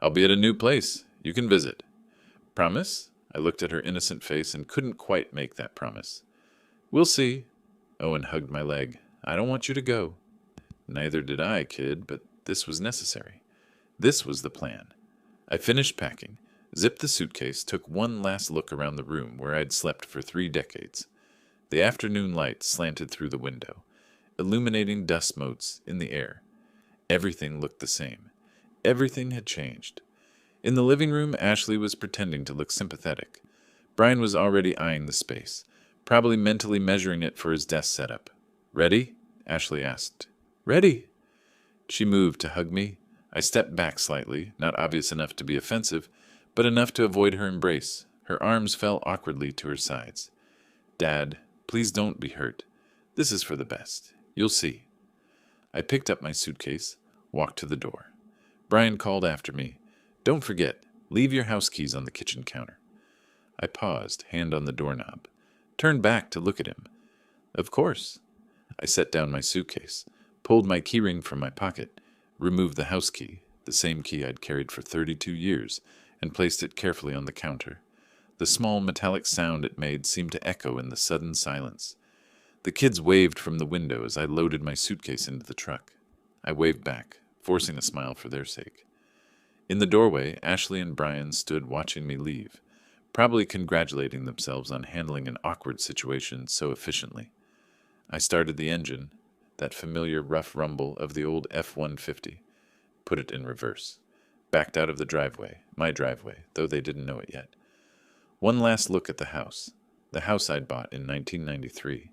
S1: "I'll be at a new place. You can visit." "Promise?" I looked at her innocent face and couldn't quite make that promise. "We'll see." Owen hugged my leg. "I don't want you to go." Neither did I, kid, but this was necessary. This was the plan. I finished packing, zipped the suitcase, took one last look around the room where I'd slept for 3 decades. The afternoon light slanted through the window, illuminating dust motes in the air. Everything looked the same. Everything had changed. In the living room, Ashley was pretending to look sympathetic. Brian was already eyeing the space, probably mentally measuring it for his desk setup. "Ready?" Ashley asked. "Ready." She moved to hug me. I stepped back slightly, not obvious enough to be offensive, but enough to avoid her embrace. Her arms fell awkwardly to her sides. "Dad, please don't be hurt. This is for the best. You'll see." I picked up my suitcase, walked to the door. Brian called after me. Don't forget, leave your house keys on the kitchen counter. I paused, hand on the doorknob. Turned back to look at him. Of course. I set down my suitcase, pulled my keyring from my pocket, removed the house key, the same key I'd carried for 32 years, and placed it carefully on the counter. The small metallic sound it made seemed to echo in the sudden silence. The kids waved from the window as I loaded my suitcase into the truck. I waved back, forcing a smile for their sake. In the doorway, Ashley and Brian stood watching me leave, probably congratulating themselves on handling an awkward situation so efficiently. I started the engine, that familiar rough rumble of the old F-150, put it in reverse, backed out of the driveway, my driveway, though they didn't know it yet. One last look at the house I'd bought in 1993,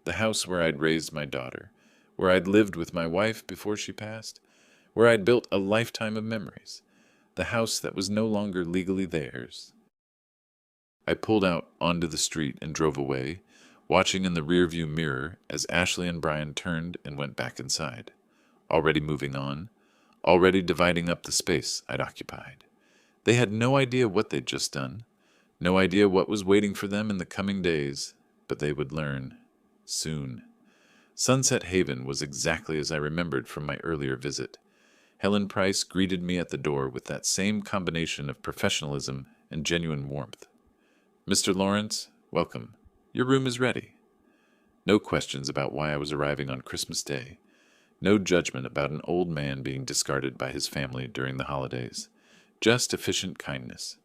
S1: the house where I'd raised my daughter, where I'd lived with my wife before she passed, where I'd built a lifetime of memories, the house that was no longer legally theirs. I pulled out onto the street and drove away, watching in the rearview mirror as Ashley and Brian turned and went back inside, already moving on, already dividing up the space I'd occupied. They had no idea what they'd just done, no idea what was waiting for them in the coming days, but they would learn soon. Sunset Haven was exactly as I remembered from my earlier visit. Helen Price greeted me at the door with that same combination of professionalism and genuine warmth. Mr. Lawrence, welcome. Your room is ready. No questions about why I was arriving on Christmas Day. No judgment about an old man being discarded by his family during the holidays. Just efficient kindness.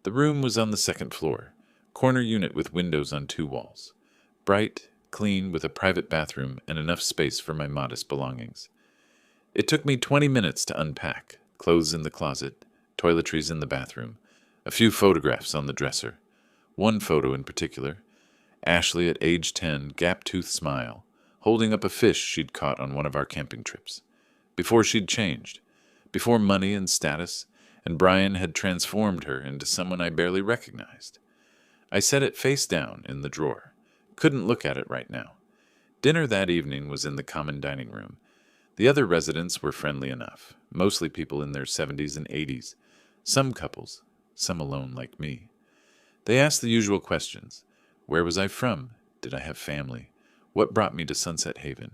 S1: The room was on the second floor, corner unit with windows on 2 walls. Bright, clean, with a private bathroom and enough space for my modest belongings. It took me 20 minutes to unpack, clothes in the closet, toiletries in the bathroom, a few photographs on the dresser. One photo in particular, Ashley at age 10, gap-toothed smile, holding up a fish she'd caught on one of our camping trips. Before she'd changed, before money and status, and Brian had transformed her into someone I barely recognized. I set it face down in the drawer. Couldn't look at it right now. Dinner that evening was in the common dining room. The other residents were friendly enough, mostly people in their 70s and 80s, some couples, some alone like me. They asked the usual questions. Where was I from? Did I have family? What brought me to Sunset Haven?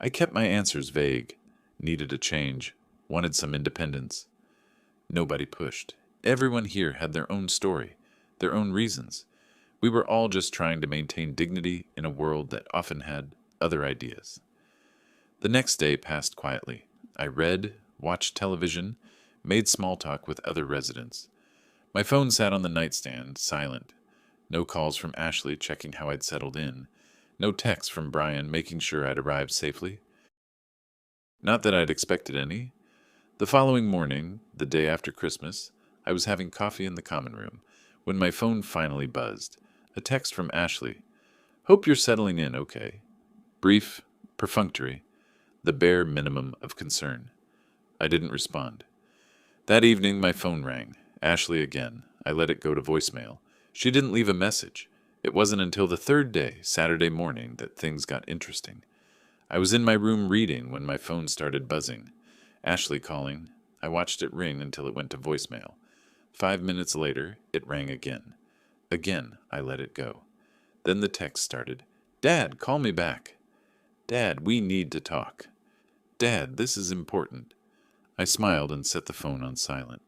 S1: I kept my answers vague. Needed a change. Wanted some independence. Nobody pushed. Everyone here had their own story, their own reasons. We were all just trying to maintain dignity in a world that often had other ideas. The next day passed quietly. I read, watched television, made small talk with other residents. My phone sat on the nightstand, silent. No calls from Ashley checking how I'd settled in. No texts from Brian making sure I'd arrived safely. Not that I'd expected any. The following morning, the day after Christmas, I was having coffee in the common room when my phone finally buzzed. A text from Ashley. Hope you're settling in okay. Brief, perfunctory, the bare minimum of concern. I didn't respond. That evening my phone rang. Ashley again. I let it go to voicemail. She didn't leave a message. It wasn't until the third day, Saturday morning, that things got interesting. I was in my room reading when my phone started buzzing. Ashley calling. I watched it ring until it went to voicemail. 5 minutes later, it rang again. Again, I let it go. Then the text started. Dad, call me back. Dad, we need to talk. Dad, this is important. I smiled and set the phone on silent.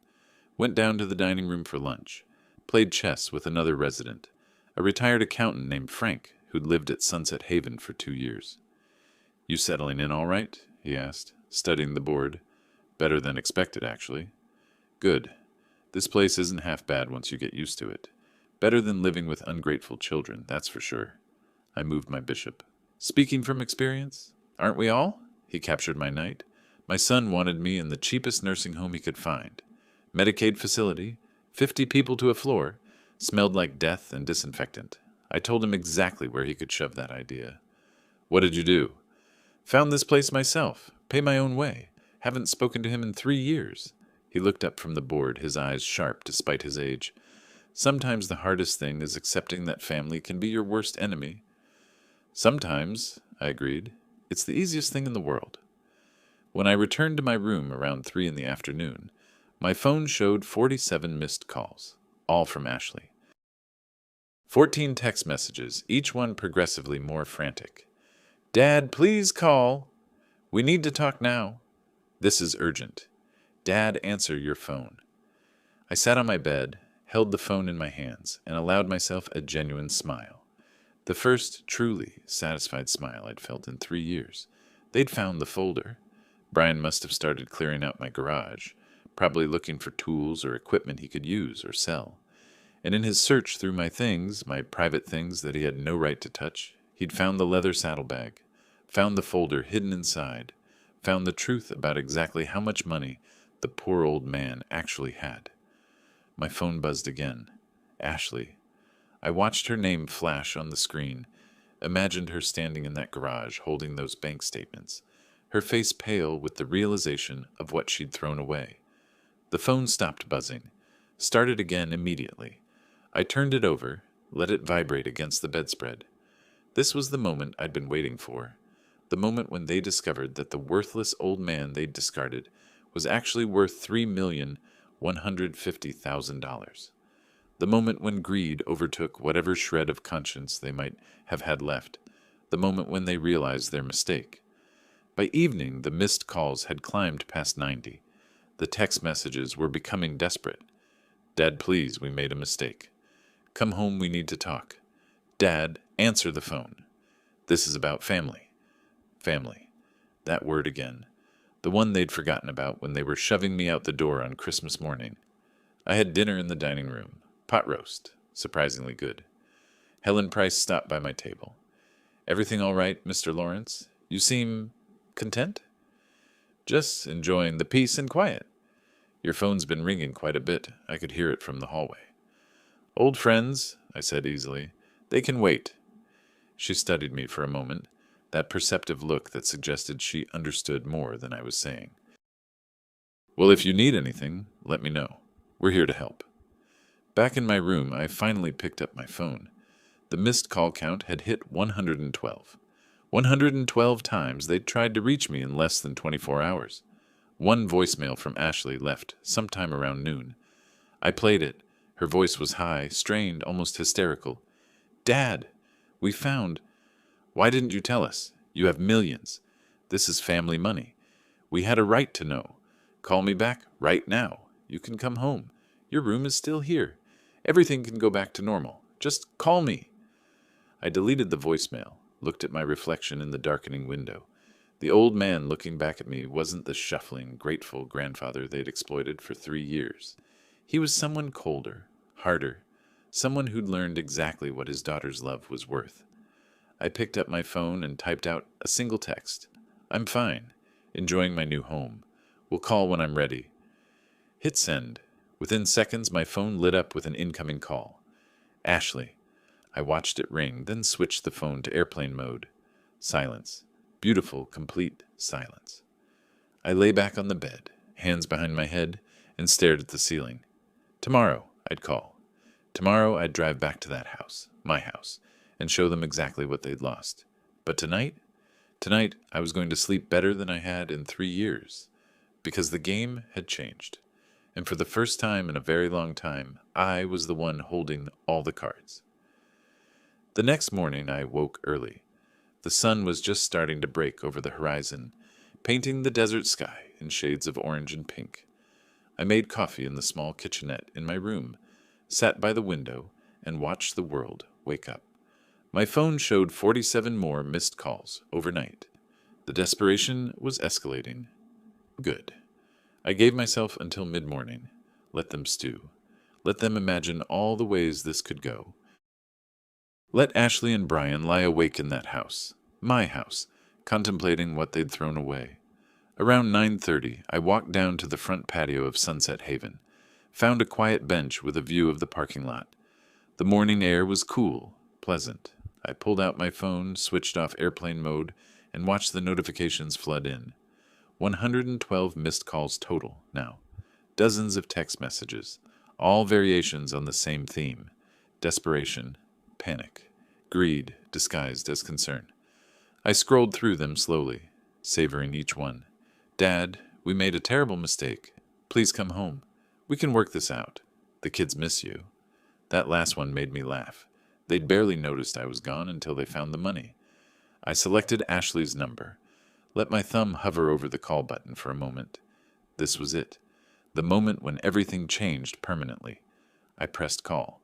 S1: Went down to the dining room for lunch. Played chess with another resident, a retired accountant named Frank, who'd lived at Sunset Haven for 2 years. You settling in all right? He asked, studying the board. Better than expected, actually. Good. This place isn't half bad once you get used to it. Better than living with ungrateful children, that's for sure. I moved my bishop. Speaking from experience, aren't we all? He captured my night. My son wanted me in the cheapest nursing home he could find. Medicaid facility, 50 people to a floor, smelled like death and disinfectant. I told him exactly where he could shove that idea. What did you do? Found this place myself. Pay my own way. Haven't spoken to him in 3 years. He looked up from the board, his eyes sharp despite his age. Sometimes the hardest thing is accepting that family can be your worst enemy. Sometimes, I agreed, it's the easiest thing in the world. When I returned to my room around 3 in the afternoon, My phone showed 47 missed calls, all from Ashley. 14 text messages, each one progressively more frantic. Dad, please call. We need to talk now. This is urgent. Dad, answer your phone. I sat on my bed, held the phone in my hands, and allowed myself a genuine smile. The first truly satisfied smile I'd felt in 3 years. They'd found the folder. Brian must have started clearing out my garage, probably looking for tools or equipment he could use or sell. And in his search through my things, my private things that he had no right to touch, he'd found the leather saddlebag, found the folder hidden inside, found the truth about exactly how much money the poor old man actually had. My phone buzzed again. Ashley. I watched her name flash on the screen, imagined her standing in that garage holding those bank statements, her face pale with the realization of what she'd thrown away. The phone stopped buzzing, started again immediately. I turned it over, let it vibrate against the bedspread. This was the moment I'd been waiting for, the moment when they discovered that the worthless old man they'd discarded was actually worth $3,150,000. The moment when greed overtook whatever shred of conscience they might have had left, the moment when they realized their mistake. By evening, the missed calls had climbed past 90. The text messages were becoming desperate. Dad, please, we made a mistake. Come home, we need to talk. Dad, answer the phone. This is about family. Family. That word again. The one they'd forgotten about when they were shoving me out the door on Christmas morning. I had dinner in the dining room. Pot roast. Surprisingly good. Helen Price stopped by my table. Everything all right, Mr. Lawrence? You seem content? Just enjoying the peace and quiet. Your phone's been ringing quite a bit. I could hear it from the hallway. Old friends, I said easily. They can wait. She studied me for a moment, that perceptive look that suggested she understood more than I was saying. Well, if you need anything, let me know. We're here to help. Back in my room, I finally picked up my phone. The missed call count had hit 112. 112 times they'd tried to reach me in less than 24 hours. One voicemail from Ashley left sometime around noon. I played it. Her voice was high, strained, almost hysterical. Dad, we found. Why didn't you tell us? You have millions. This is family money. We had a right to know. Call me back right now. You can come home. Your room is still here. Everything can go back to normal. Just call me. I deleted the voicemail, looked at my reflection in the darkening window. The old man looking back at me wasn't the shuffling, grateful grandfather they'd exploited for 3 years. He was someone colder, harder, someone who'd learned exactly what his daughter's love was worth. I picked up my phone and typed out a single text. I'm fine, enjoying my new home. We'll call when I'm ready. Hit send. Within seconds, my phone lit up with an incoming call. Ashley. I watched it ring, then switched the phone to airplane mode. Silence. Beautiful, complete silence. I lay back on the bed, hands behind my head, and stared at the ceiling. Tomorrow, I'd call. Tomorrow, I'd drive back to that house, my house, and show them exactly what they'd lost. But tonight, I was going to sleep better than I had in 3 years, because the game had changed. And for the first time in a very long time, I was the one holding all the cards. The next morning, I woke early. The sun was just starting to break over the horizon, painting the desert sky in shades of orange and pink. I made coffee in the small kitchenette in my room, sat by the window, and watched the world wake up. My phone showed 47 more missed calls overnight. The desperation was escalating. Good. I gave myself until mid-morning. Let them stew. Let them imagine all the ways this could go. Let Ashley and Brian lie awake in that house, my house, contemplating what they'd thrown away. Around 9:30, I walked down to the front patio of Sunset Haven, found a quiet bench with a view of the parking lot. The morning air was cool, pleasant. I pulled out my phone, switched off airplane mode, and watched the notifications flood in. 112 missed calls total now. Dozens of text messages, all variations on the same theme. Desperation, panic, greed disguised as concern. I scrolled through them slowly, savoring each one. Dad, we made a terrible mistake. Please come home. We can work this out. The kids miss you." That last one made me laugh. They'd barely noticed I was gone until they found the money. I selected Ashley's number. Let my thumb hover over the call button for a moment. This was it. The moment when everything changed permanently. I pressed call.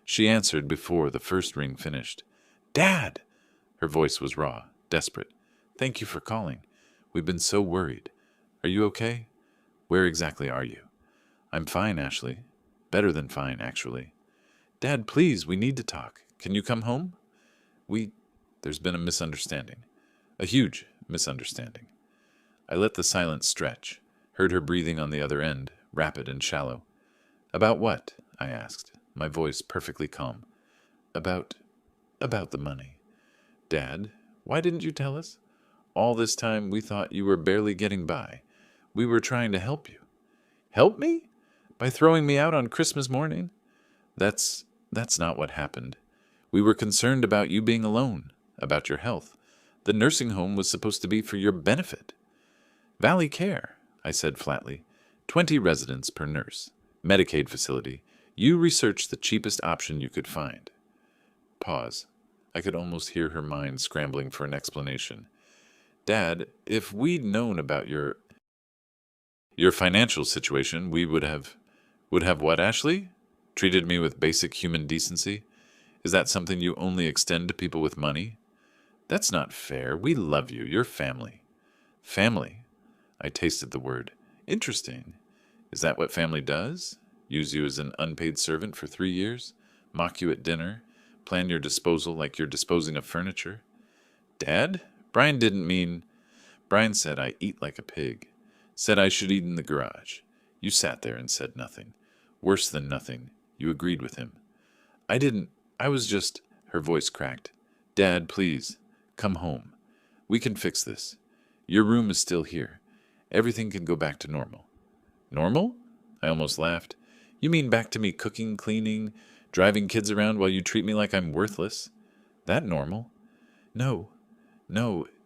S1: She answered before the first ring finished. "Dad!" Her voice was raw, desperate. "Thank you for calling. We've been so worried. Are you okay? Where exactly are you?" "I'm fine, Ashley. Better than fine, actually." "Dad, please, we need to talk. Can you come home?" There's been a misunderstanding. A huge misunderstanding." I let the silence stretch, heard her breathing on the other end, rapid and shallow. "About what?" I asked, my voice perfectly calm. About the money." "Dad, why didn't you tell us? All this time we thought you were barely getting by. We were trying to help you." "Help me? By throwing me out on Christmas morning?" That's not what happened. We were concerned about you being alone, about your health. The nursing home was supposed to be for your benefit." "Valley Care," I said flatly. 20 residents per nurse. Medicaid facility. You researched the cheapest option you could find." Pause. I could almost hear her mind scrambling for an explanation. "Dad, if we'd known about your financial situation, we would have..." "Would have what, Ashley? Treated me with basic human decency? Is that something you only extend to people with money?" "That's not fair. We love you. You're family." "Family?" I tasted the word. "Interesting. Is that what family does? Use you as an unpaid servant for 3 years? Mock you at dinner? Plan your disposal like you're disposing of furniture?" "Dad, Brian didn't mean..." "Brian said I eat like a pig. Said I should eat in the garage. You sat there and said nothing. Worse than nothing. You agreed with him." "I didn't. I was just..." Her voice cracked. "Dad, please, come home. We can fix this. Your room is still here. Everything can go back to normal." "Normal?" I almost laughed. "You mean back to me cooking, cleaning, driving kids around while you treat me like I'm worthless? That normal?" No,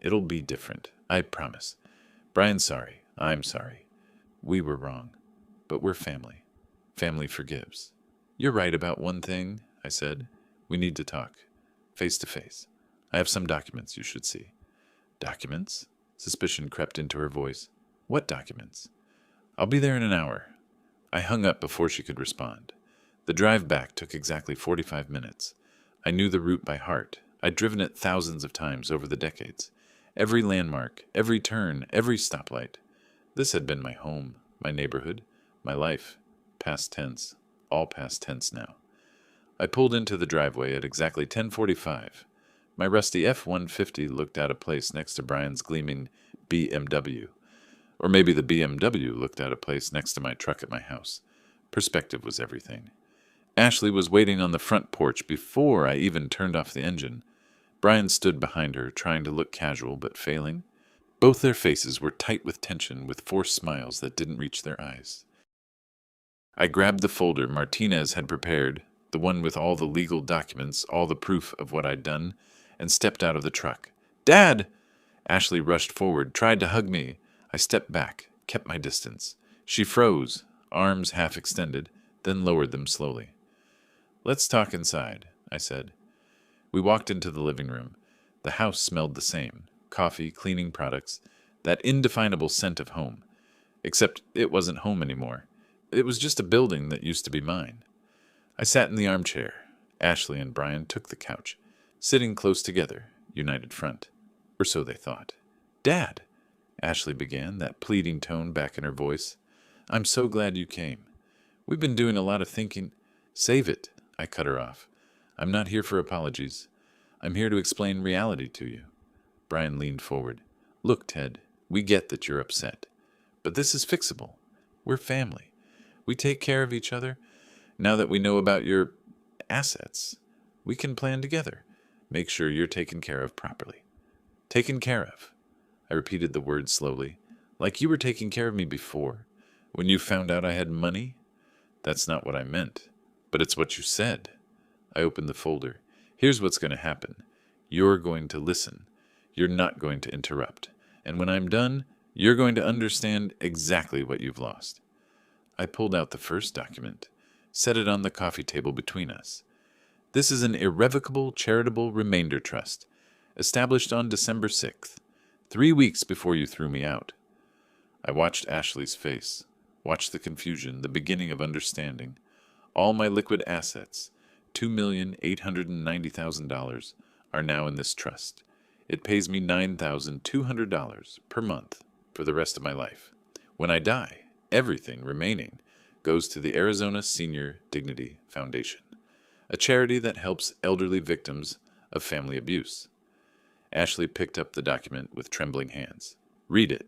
S1: it'll be different. I promise. Brian's sorry. I'm sorry. We were wrong. But we're family. Family forgives." "You're right about one thing," I said. "We need to talk. Face to face. I have some documents you should see." "Documents?" Suspicion crept into her voice. "What documents?" "I'll be there in an hour." I hung up before she could respond. The drive back took exactly 45 minutes. I knew the route by heart. I'd driven it thousands of times over the decades. Every landmark, every turn, every stoplight. This had been my home, my neighborhood, my life. Past tense. All past tense now. I pulled into the driveway at exactly 10:45. My rusty F-150 looked out of place next to Brian's gleaming BMW. Or maybe the BMW looked out of place next to my truck at my house. Perspective was everything. Ashley was waiting on the front porch before I even turned off the engine. Brian stood behind her, trying to look casual but failing. Both their faces were tight with tension, with forced smiles that didn't reach their eyes. I grabbed the folder Martinez had prepared, the one with all the legal documents, all the proof of what I'd done, and stepped out of the truck. "Dad!" Ashley rushed forward, tried to hug me. I stepped back, kept my distance. She froze, arms half extended, then lowered them slowly. "Let's talk inside," I said. We walked into the living room. The house smelled the same. Coffee, cleaning products, that indefinable scent of home. Except it wasn't home anymore. It was just a building that used to be mine. I sat in the armchair. Ashley and Brian took the couch, sitting close together, united front. Or so they thought. "Dad," Ashley began, that pleading tone back in her voice. "I'm so glad you came. We've been doing a lot of thinking..." "Save it," I cut her off. "I'm not here for apologies. I'm here to explain reality to you." Brian leaned forward. "Look, Ted, we get that you're upset. But this is fixable. We're family. We take care of each other. Now that we know about your assets, we can plan together. Make sure you're taken care of properly." "Taken care of." I repeated the word slowly. "Like you were taking care of me before, when you found out I had money?" "That's not what I meant. But it's what you said." I opened the folder. "Here's what's going to happen. You're going to listen. You're not going to interrupt. And when I'm done, you're going to understand exactly what you've lost." I pulled out the first document, set it on the coffee table between us. This is an irrevocable charitable remainder trust, established on December 6th, 3 weeks before you threw me out. I watched Ashley's face, watched the confusion, the beginning of understanding. All my liquid assets, $2,890,000, are now in this trust. It pays me $9,200 per month for the rest of my life. When I die, everything remaining goes to the Arizona Senior Dignity Foundation, a charity that helps elderly victims of family abuse. Ashley picked up the document with trembling hands. Read it.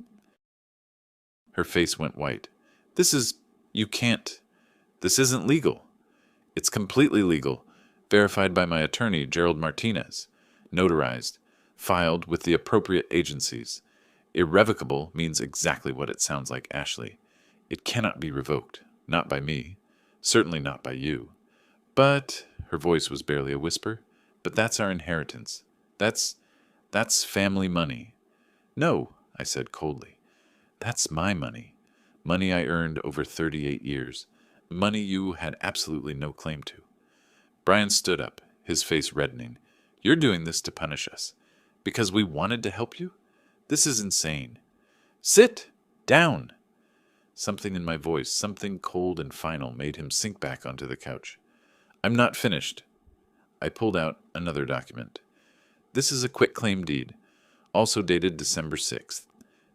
S1: Her face went white. You can't. This isn't legal. It's completely legal, verified by my attorney, Gerald Martinez, notarized, filed with the appropriate agencies. Irrevocable means exactly what it sounds like, Ashley. It cannot be revoked. Not by me. Certainly not by you. But, her voice was barely a whisper, but that's our inheritance. That's family money. No, I said coldly. That's my money. Money I earned over 38 years. Money you had absolutely no claim to. Brian stood up, his face reddening. You're doing this to punish us. Because we wanted to help you? This is insane. Sit down. Something in my voice, something cold and final, made him sink back onto the couch. I'm not finished. I pulled out another document. This is a quitclaim deed, also dated December 6th.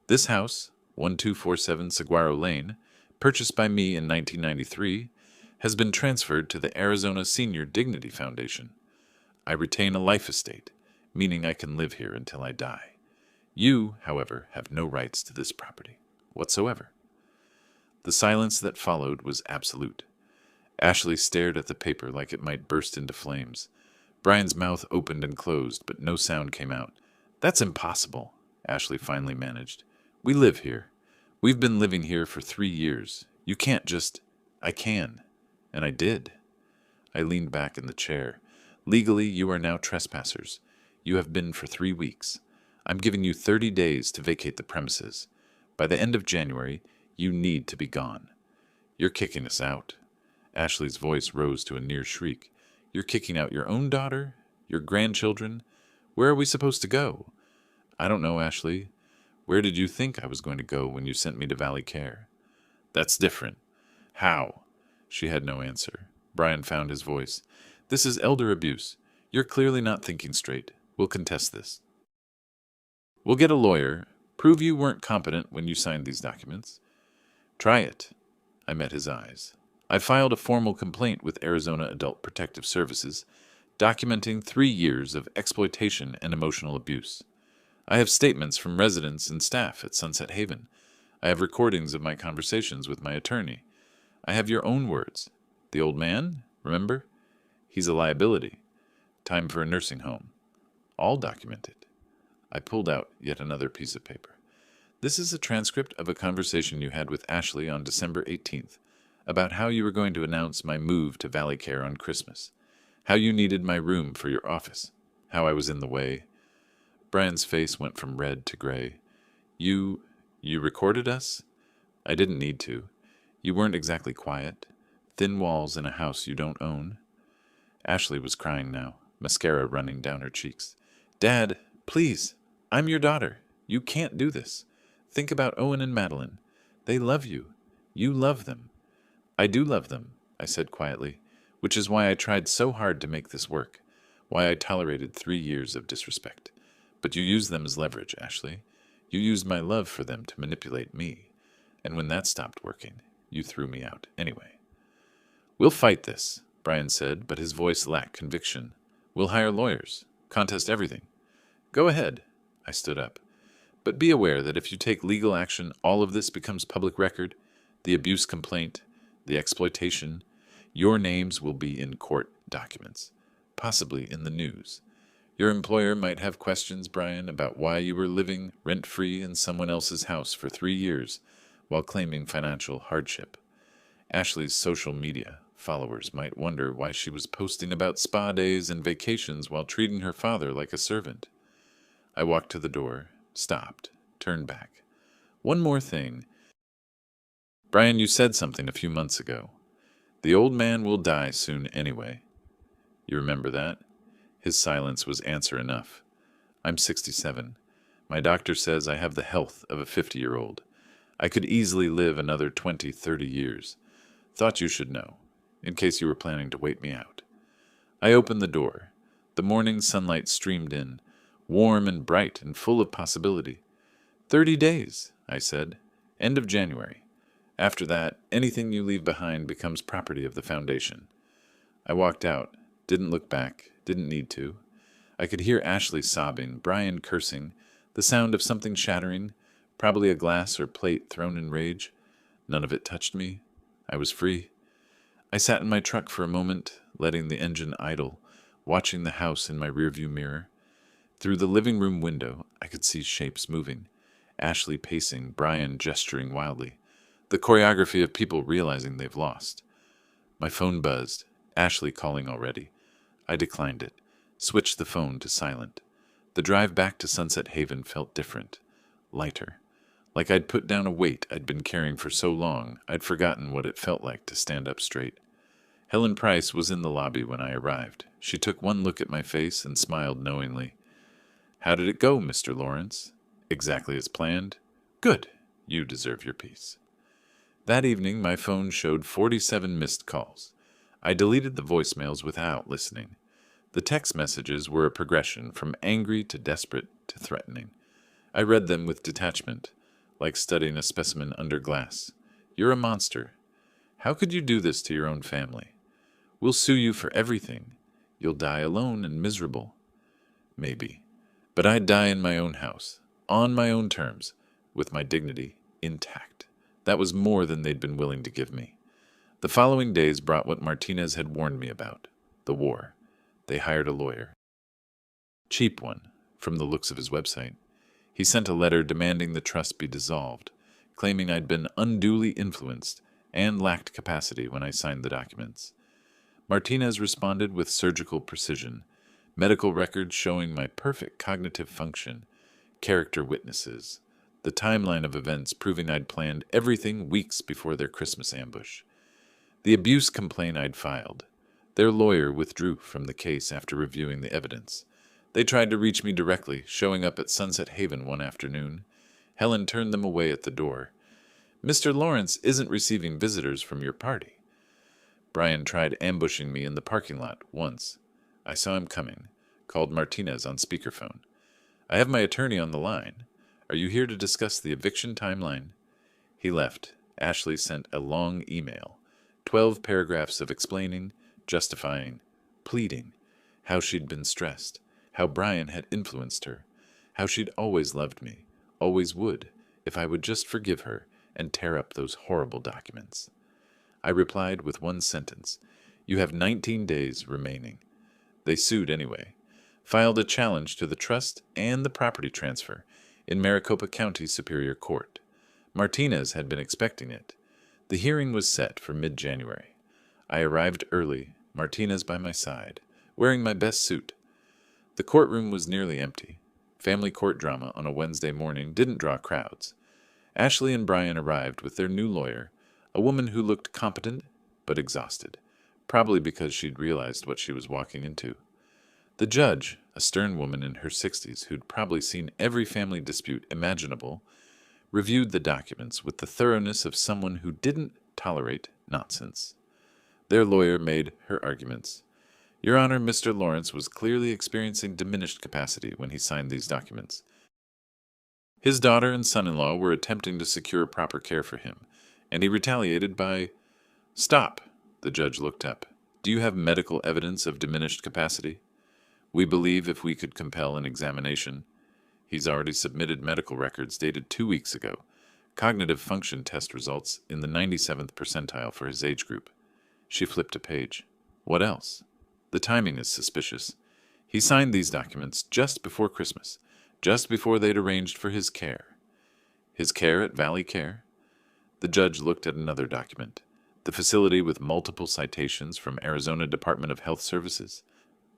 S1: This house, 1247 Saguaro Lane, purchased by me in 1993, has been transferred to the Arizona Senior Dignity Foundation. I retain a life estate, meaning I can live here until I die. You, however, have no rights to this property whatsoever. The silence that followed was absolute. Ashley stared at the paper like it might burst into flames. Brian's mouth opened and closed, but no sound came out. That's impossible, Ashley finally managed. We live here. We've been living here for 3 years. You can't just... I can. And I did. I leaned back in the chair. Legally, you are now trespassers. You have been for 3 weeks. I'm giving you 30 days to vacate the premises. By the end of January, you need to be gone. You're kicking us out. Ashley's voice rose to a near shriek. You're kicking out your own daughter? Your grandchildren? Where are we supposed to go? I don't know, Ashley. Where did you think I was going to go when you sent me to Valley Care? That's different. How? She had no answer. Brian found his voice. This is elder abuse. You're clearly not thinking straight. We'll contest this. We'll get a lawyer. Prove you weren't competent when you signed these documents. Try it. I met his eyes. I filed a formal complaint with Arizona Adult Protective Services, documenting 3 years of exploitation and emotional abuse. I have statements from residents and staff at Sunset Haven. I have recordings of my conversations with my attorney. I have your own words. The old man, remember? He's a liability. Time for a nursing home. All documented. I pulled out yet another piece of paper. This is a transcript of a conversation you had with Ashley on December 18th about how you were going to announce my move to Valley Care on Christmas, how you needed my room for your office, how I was in the way. Brian's face went from red to gray. You recorded us? I didn't need to. You weren't exactly quiet. Thin walls in a house you don't own. Ashley was crying now, mascara running down her cheeks. Dad, please, I'm your daughter. You can't do this. Think about Owen and Madeline. They love you. You love them. I do love them, I said quietly, which is why I tried so hard to make this work, why I tolerated 3 years of disrespect. But you used them as leverage, Ashley. You used my love for them to manipulate me. And when that stopped working, you threw me out anyway. We'll fight this, Brian said, but his voice lacked conviction. We'll hire lawyers, contest everything. Go ahead. I stood up. But be aware that if you take legal action, all of this becomes public record. The abuse complaint, the exploitation, your names will be in court documents, possibly in the news. Your employer might have questions, Brian, about why you were living rent-free in someone else's house for 3 years while claiming financial hardship. Ashley's social media followers might wonder why she was posting about spa days and vacations while treating her father like a servant. I walked to the door, stopped, turned back. One more thing. Brian, you said something a few months ago. The old man will die soon anyway. You remember that? His silence was answer enough. I'm 67. My doctor says I have the health of a 50-year-old. I could easily live another 20, 30 years. Thought you should know, in case you were planning to wait me out. I opened the door. The morning sunlight streamed in, warm and bright and full of possibility. 30 days, I said. End of January. After that, anything you leave behind becomes property of the Foundation. I walked out, didn't look back, didn't need to. I could hear Ashley sobbing, Brian cursing, the sound of something shattering, probably a glass or plate thrown in rage. None of it touched me. I was free. I sat in my truck for a moment, letting the engine idle, watching the house in my rearview mirror. Through the living room window, I could see shapes moving. Ashley pacing, Brian gesturing wildly. The choreography of people realizing they've lost. My phone buzzed. Ashley calling already. I declined it. Switched the phone to silent. The drive back to Sunset Haven felt different. Lighter. Like I'd put down a weight I'd been carrying for so long, I'd forgotten what it felt like to stand up straight. Helen Price was in the lobby when I arrived. She took one look at my face and smiled knowingly. How did it go, Mr. Lawrence? Exactly as planned? Good. You deserve your peace. That evening, my phone showed 47 missed calls. I deleted the voicemails without listening. The text messages were a progression from angry to desperate to threatening. I read them with detachment, like studying a specimen under glass. You're a monster. How could you do this to your own family? We'll sue you for everything. You'll die alone and miserable. Maybe. But I'd die in my own house, on my own terms, with my dignity intact. That was more than they'd been willing to give me. The following days brought what Martinez had warned me about, the war. They hired a lawyer. Cheap one, from the looks of his website. He sent a letter demanding the trust be dissolved, claiming I'd been unduly influenced and lacked capacity when I signed the documents. Martinez responded with surgical precision, medical records showing my perfect cognitive function, character witnesses, the timeline of events proving I'd planned everything weeks before their Christmas ambush. The abuse complaint I'd filed. Their lawyer withdrew from the case after reviewing the evidence. They tried to reach me directly, showing up at Sunset Haven one afternoon. Helen turned them away at the door. Mr. Lawrence isn't receiving visitors from your party. Brian tried ambushing me in the parking lot once. I saw him coming. Called Martinez on speakerphone. I have my attorney on the line. Are you here to discuss the eviction timeline? He left. Ashley sent a long email. 12 paragraphs of explaining, justifying, pleading, how she'd been stressed, how Brian had influenced her, how she'd always loved me, always would, if I would just forgive her and tear up those horrible documents. I replied with one sentence. You have 19 days remaining. They sued anyway. Filed a challenge to the trust and the property transfer in Maricopa County Superior Court. Martinez had been expecting it. The hearing was set for mid-January. I arrived early, Martinez by my side, wearing my best suit. The courtroom was nearly empty. Family court drama on a Wednesday morning didn't draw crowds. Ashley and Brian arrived with their new lawyer, a woman who looked competent but exhausted, probably because she'd realized what she was walking into. The judge, a stern woman in her 60s who'd probably seen every family dispute imaginable, reviewed the documents with the thoroughness of someone who didn't tolerate nonsense. Their lawyer made her arguments. Your Honor, Mr. Lawrence was clearly experiencing diminished capacity when he signed these documents. His daughter and son-in-law were attempting to secure proper care for him, and he retaliated by... Stop! The judge looked up. Do you have medical evidence of diminished capacity? We believe if we could compel an examination. He's already submitted medical records dated 2 weeks ago. Cognitive function test results in the 97th percentile for his age group. She flipped a page. What else? The timing is suspicious. He signed these documents just before Christmas, just before they'd arranged for his care. His care at Valley Care? The judge looked at another document. The facility with multiple citations from Arizona Department of Health Services.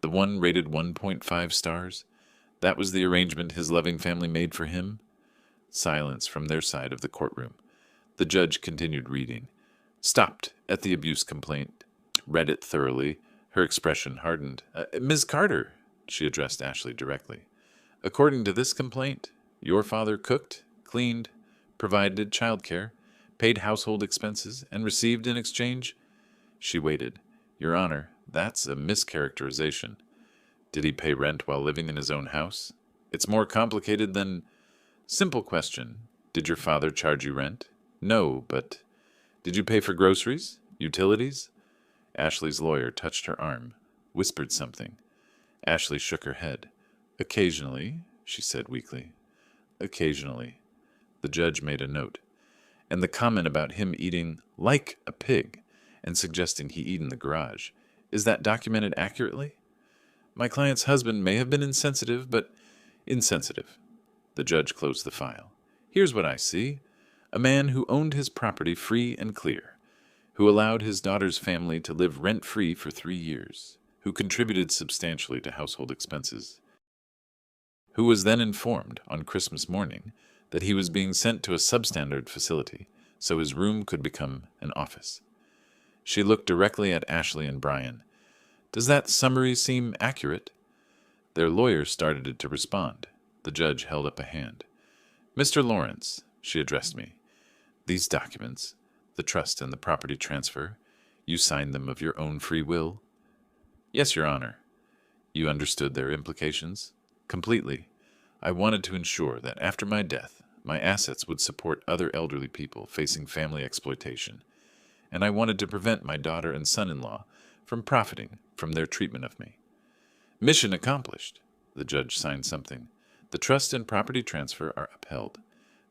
S1: The one rated 1.5 stars. That was the arrangement his loving family made for him? Silence from their side of the courtroom. The judge continued reading, stopped at the abuse complaint, read it thoroughly. Her expression hardened. Ms. Carter, she addressed Ashley directly. According to this complaint, your father cooked, cleaned, provided child care, paid household expenses, and received in exchange. She waited. Your Honor, that's a mischaracterization. Did he pay rent while living in his own house? It's more complicated than... Simple question. Did your father charge you rent? No, but... Did you pay for groceries? Utilities? Ashley's lawyer touched her arm, whispered something. Ashley shook her head. Occasionally, she said weakly. Occasionally. The judge made a note. And the comment about him eating like a pig and suggesting he eat in the garage, is that documented accurately? My client's husband may have been insensitive, but insensitive. The judge closed the file. Here's what I see. A man who owned his property free and clear, who allowed his daughter's family to live rent-free for 3 years, who contributed substantially to household expenses, who was then informed on Christmas morning that he was being sent to a substandard facility so his room could become an office. She looked directly at Ashley and Brian. Does that summary seem accurate? Their lawyer started to respond. The judge held up a hand. Mr. Lawrence, she addressed me, these documents, the trust and the property transfer, you signed them of your own free will? Yes, Your Honor. You understood their implications? Completely. I wanted to ensure that after my death, my assets would support other elderly people facing family exploitation, and I wanted to prevent my daughter and son-in-law from profiting from their treatment of me. Mission accomplished. The judge signed something. The trust and property transfer are upheld.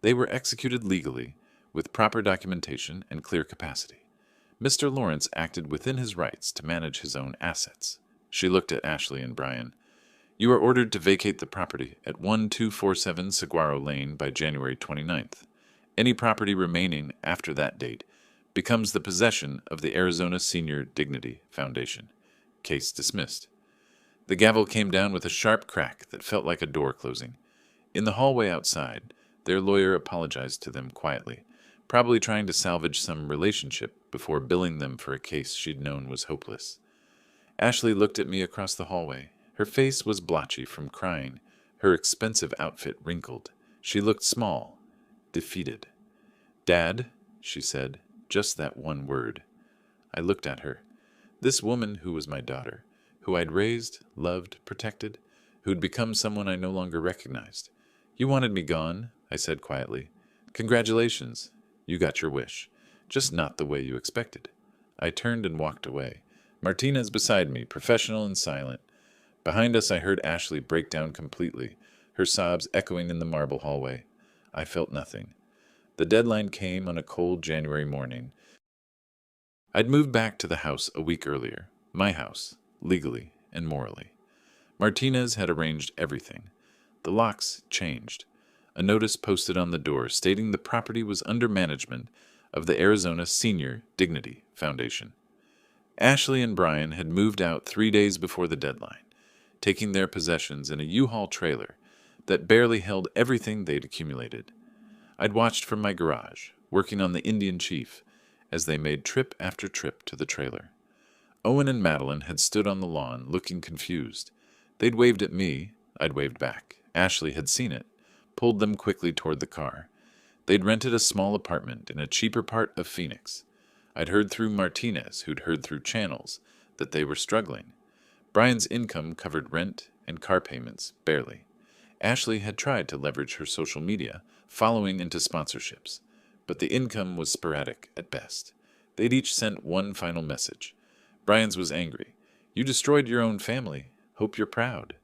S1: They were executed legally, with proper documentation and clear capacity. Mr. Lawrence acted within his rights to manage his own assets. She looked at Ashley and Brian. You are ordered to vacate the property at 1247 Saguaro Lane by January 29th. Any property remaining after that date becomes the possession of the Arizona Senior Dignity Foundation. Case dismissed. The gavel came down with a sharp crack that felt like a door closing. In the hallway outside, their lawyer apologized to them quietly, probably trying to salvage some relationship before billing them for a case she'd known was hopeless. Ashley looked at me across the hallway. Her face was blotchy from crying, her expensive outfit wrinkled. She looked small, defeated. Dad, she said, just that one word. I looked at her. This woman who was my daughter, who I'd raised, loved, protected, who'd become someone I no longer recognized. You wanted me gone, I said quietly. Congratulations. You got your wish. Just not the way you expected. I turned and walked away. Martinez beside me, professional and silent. Behind us I heard Ashley break down completely, her sobs echoing in the marble hallway. I felt nothing. The deadline came on a cold January morning. I'd moved back to the house a week earlier, my house, legally and morally. Martinez had arranged everything. The locks changed. A notice posted on the door stating the property was under management of the Arizona Senior Dignity Foundation. Ashley and Brian had moved out 3 days before the deadline, taking their possessions in a U-Haul trailer that barely held everything they'd accumulated. I'd watched from my garage, working on the Indian Chief, as they made trip after trip to the trailer. Owen and Madeline had stood on the lawn, looking confused. They'd waved at me, I'd waved back. Ashley had seen it, pulled them quickly toward the car. They'd rented a small apartment in a cheaper part of Phoenix. I'd heard through Martinez, who'd heard through channels, that they were struggling. Brian's income covered rent and car payments, barely. Ashley had tried to leverage her social media, following into sponsorships, but the income was sporadic at best. They'd each sent one final message. Brian's was angry. You destroyed your own family. Hope you're proud.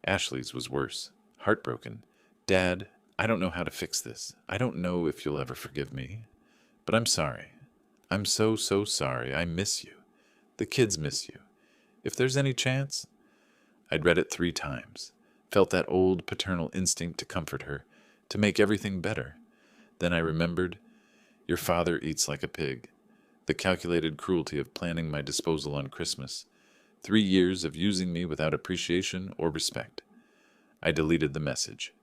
S1: Ashley's was worse. Heartbroken. Dad, I don't know how to fix this. I don't know if you'll ever forgive me. But I'm sorry. I'm so sorry. I miss you. The kids miss you. If there's any chance... I'd read it 3 times. Felt that old paternal instinct to comfort her, to make everything better. Then I remembered, your father eats like a pig. The calculated cruelty of planning my disposal on Christmas. 3 years of using me without appreciation or respect. I deleted the message.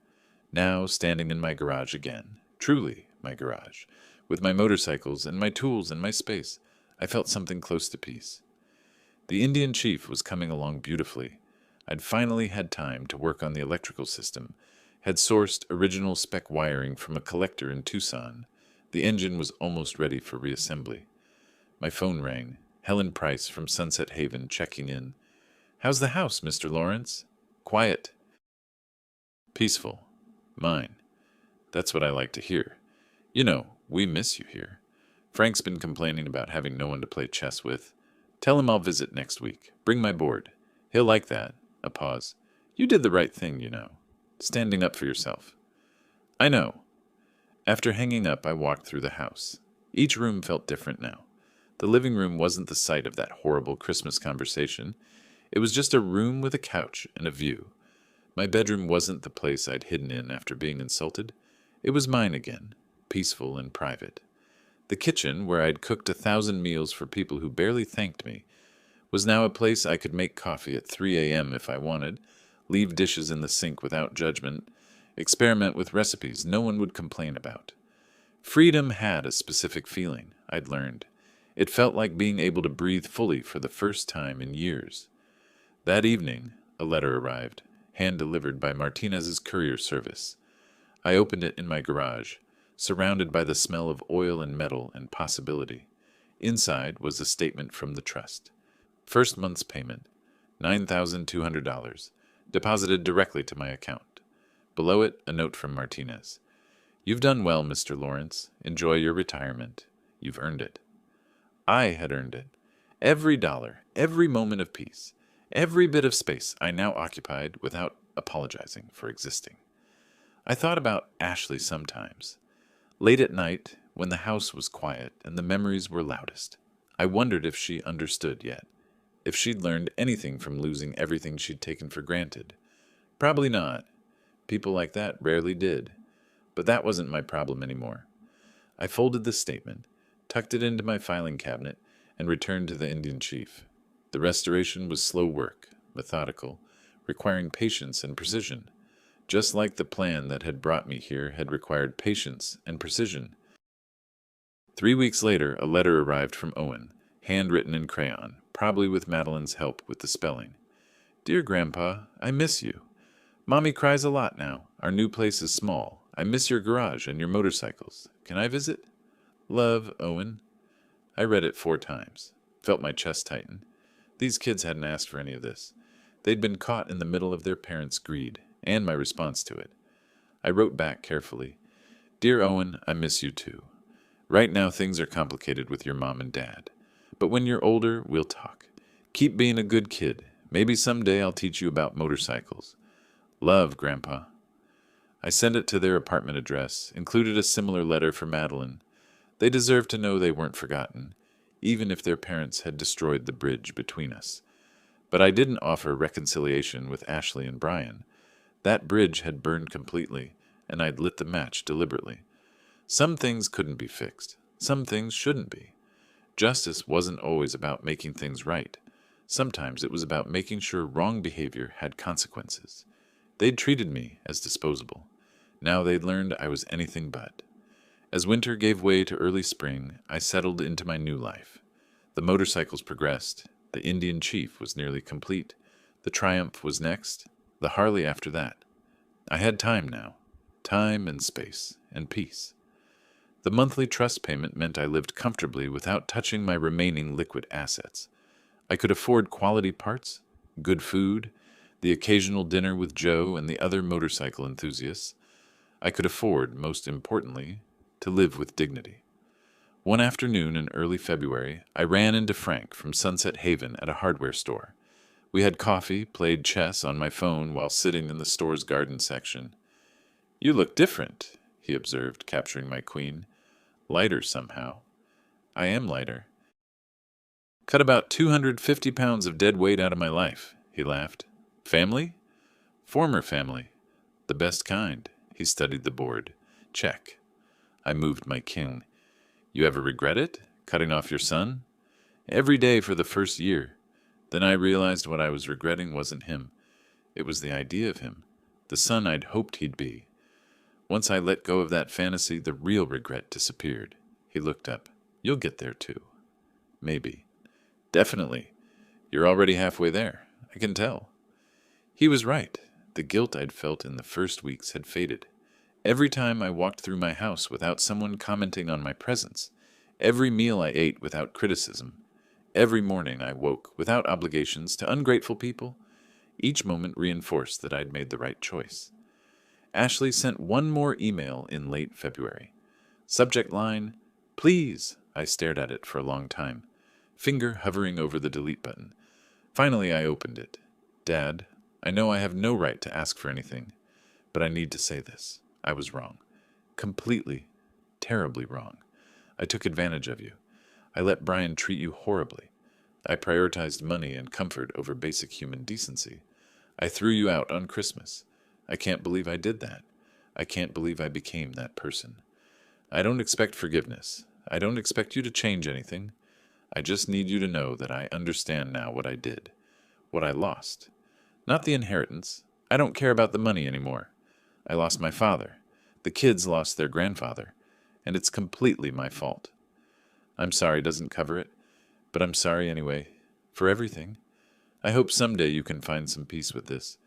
S1: Now, standing in my garage again, truly my garage, With my motorcycles and my tools and my space, I felt something close to peace. The Indian chief was coming along beautifully. I'd finally had time to work on the electrical system, had sourced original spec wiring from a collector in Tucson. The engine was almost ready for reassembly. My phone rang. Helen Price from Sunset Haven checking in. "How's the house, Mr. Lawrence?" "Quiet." "Peaceful." "Mine." "That's what I like to hear. You know, we miss you here. Frank's been complaining about having no one to play chess with. Tell him I'll visit next week. Bring my board. He'll like that." A pause. "You did the right thing, you know. Standing up for yourself." "I know." After hanging up, I walked through the house. Each room felt different now. The living room wasn't the site of that horrible Christmas conversation. It was just a room with a couch and a view. My bedroom wasn't the place I'd hidden in after being insulted. It was mine again, peaceful and private. The kitchen, where I'd cooked 1,000 meals for people who barely thanked me, was now a place I could make coffee at 3 a.m. if I wanted, leave dishes in the sink without judgment, experiment with recipes no one would complain about. Freedom had a specific feeling, I'd learned. It felt like being able to breathe fully for the first time in years. That evening, a letter arrived, hand-delivered by Martinez's courier service. I opened it in my garage, surrounded by the smell of oil and metal and possibility. Inside was a statement from the trust. First month's payment, $9,200, deposited directly to my account. Below it, a note from Martinez. "You've done well, Mr. Lawrence. Enjoy your retirement. You've earned it." I had earned it. Every dollar, every moment of peace, every bit of space I now occupied without apologizing for existing. I thought about Ashley sometimes. Late at night, when the house was quiet and the memories were loudest, I wondered if she understood yet, if she'd learned anything from losing everything she'd taken for granted. Probably not. People like that rarely did. But that wasn't my problem anymore. I folded the statement, tucked it into my filing cabinet, and returned to the Indian chief. The restoration was slow work, methodical, requiring patience and precision, just like the plan that had brought me here had required patience and precision. 3 weeks later, a letter arrived from Owen, handwritten in crayon, probably with Madeline's help with the spelling. "Dear Grandpa, I miss you. Mommy cries a lot now. Our new place is small. I miss your garage and your motorcycles. Can I visit? Love, Owen." I read it 4 times, felt my chest tighten. These kids hadn't asked for any of this. They'd been caught in the middle of their parents' greed, and my response to it. I wrote back carefully. "Dear Owen, I miss you too. Right now things are complicated with your mom and dad. But when you're older, we'll talk. Keep being a good kid. Maybe someday I'll teach you about motorcycles. Love, Grandpa." I sent it to their apartment address, included a similar letter for Madeline. They deserved to know they weren't forgotten, even if their parents had destroyed the bridge between us. But I didn't offer reconciliation with Ashley and Brian. That bridge had burned completely, and I'd lit the match deliberately. Some things couldn't be fixed. Some things shouldn't be. Justice wasn't always about making things right. Sometimes it was about making sure wrong behavior had consequences. They'd treated me as disposable. Now they'd learned I was anything but. As winter gave way to early spring, I settled into my new life. The motorcycles progressed. The Indian chief was nearly complete. The Triumph was next. The Harley after that. I had time now. Time and space and peace. The monthly trust payment meant I lived comfortably without touching my remaining liquid assets. I could afford quality parts, good food, the occasional dinner with Joe and the other motorcycle enthusiasts. I could afford, most importantly, to live with dignity. One afternoon in early February, I ran into Frank from Sunset Haven at a hardware store. We had coffee, played chess on my phone while sitting in the store's garden section. "You look different," he observed, capturing my queen. "Lighter somehow." "I am lighter." "Cut about 250 pounds of dead weight out of my life," he laughed. "Family?" "Former family. The best kind." He studied the board. "Check." I moved my king. "You ever regret it? Cutting off your son?" "Every day for the first year. Then I realized what I was regretting wasn't him. It was the idea of him, the son I'd hoped he'd be. Once I let go of that fantasy, the real regret disappeared. He looked up. You'll get there too. Maybe. Definitely. You're already halfway there. I can tell. He was right. The guilt I'd felt in the first weeks had faded. Every time I walked through my house without someone commenting on my presence, every meal I ate without criticism, every morning I woke without obligations to ungrateful people, each moment reinforced that I'd made the right choice. Ashley sent one more email in late February. Subject line, "Please." I stared at it for a long time, finger hovering over the delete button. Finally, I opened it. Dad, I know I have no right to ask for anything, but I need to say this. I was wrong. Completely, terribly wrong. I took advantage of you. I let Brian treat you horribly. I prioritized money and comfort over basic human decency. I threw you out on Christmas. I can't believe I did that. I can't believe I became that person. I don't expect forgiveness. I don't expect you to change anything. I just need you to know that I understand now what I did, what I lost. Not the inheritance. I don't care about the money anymore. I lost my father. The kids lost their grandfather. And it's completely my fault. I'm sorry doesn't cover it, but I'm sorry anyway. For everything. I hope someday you can find some peace with this.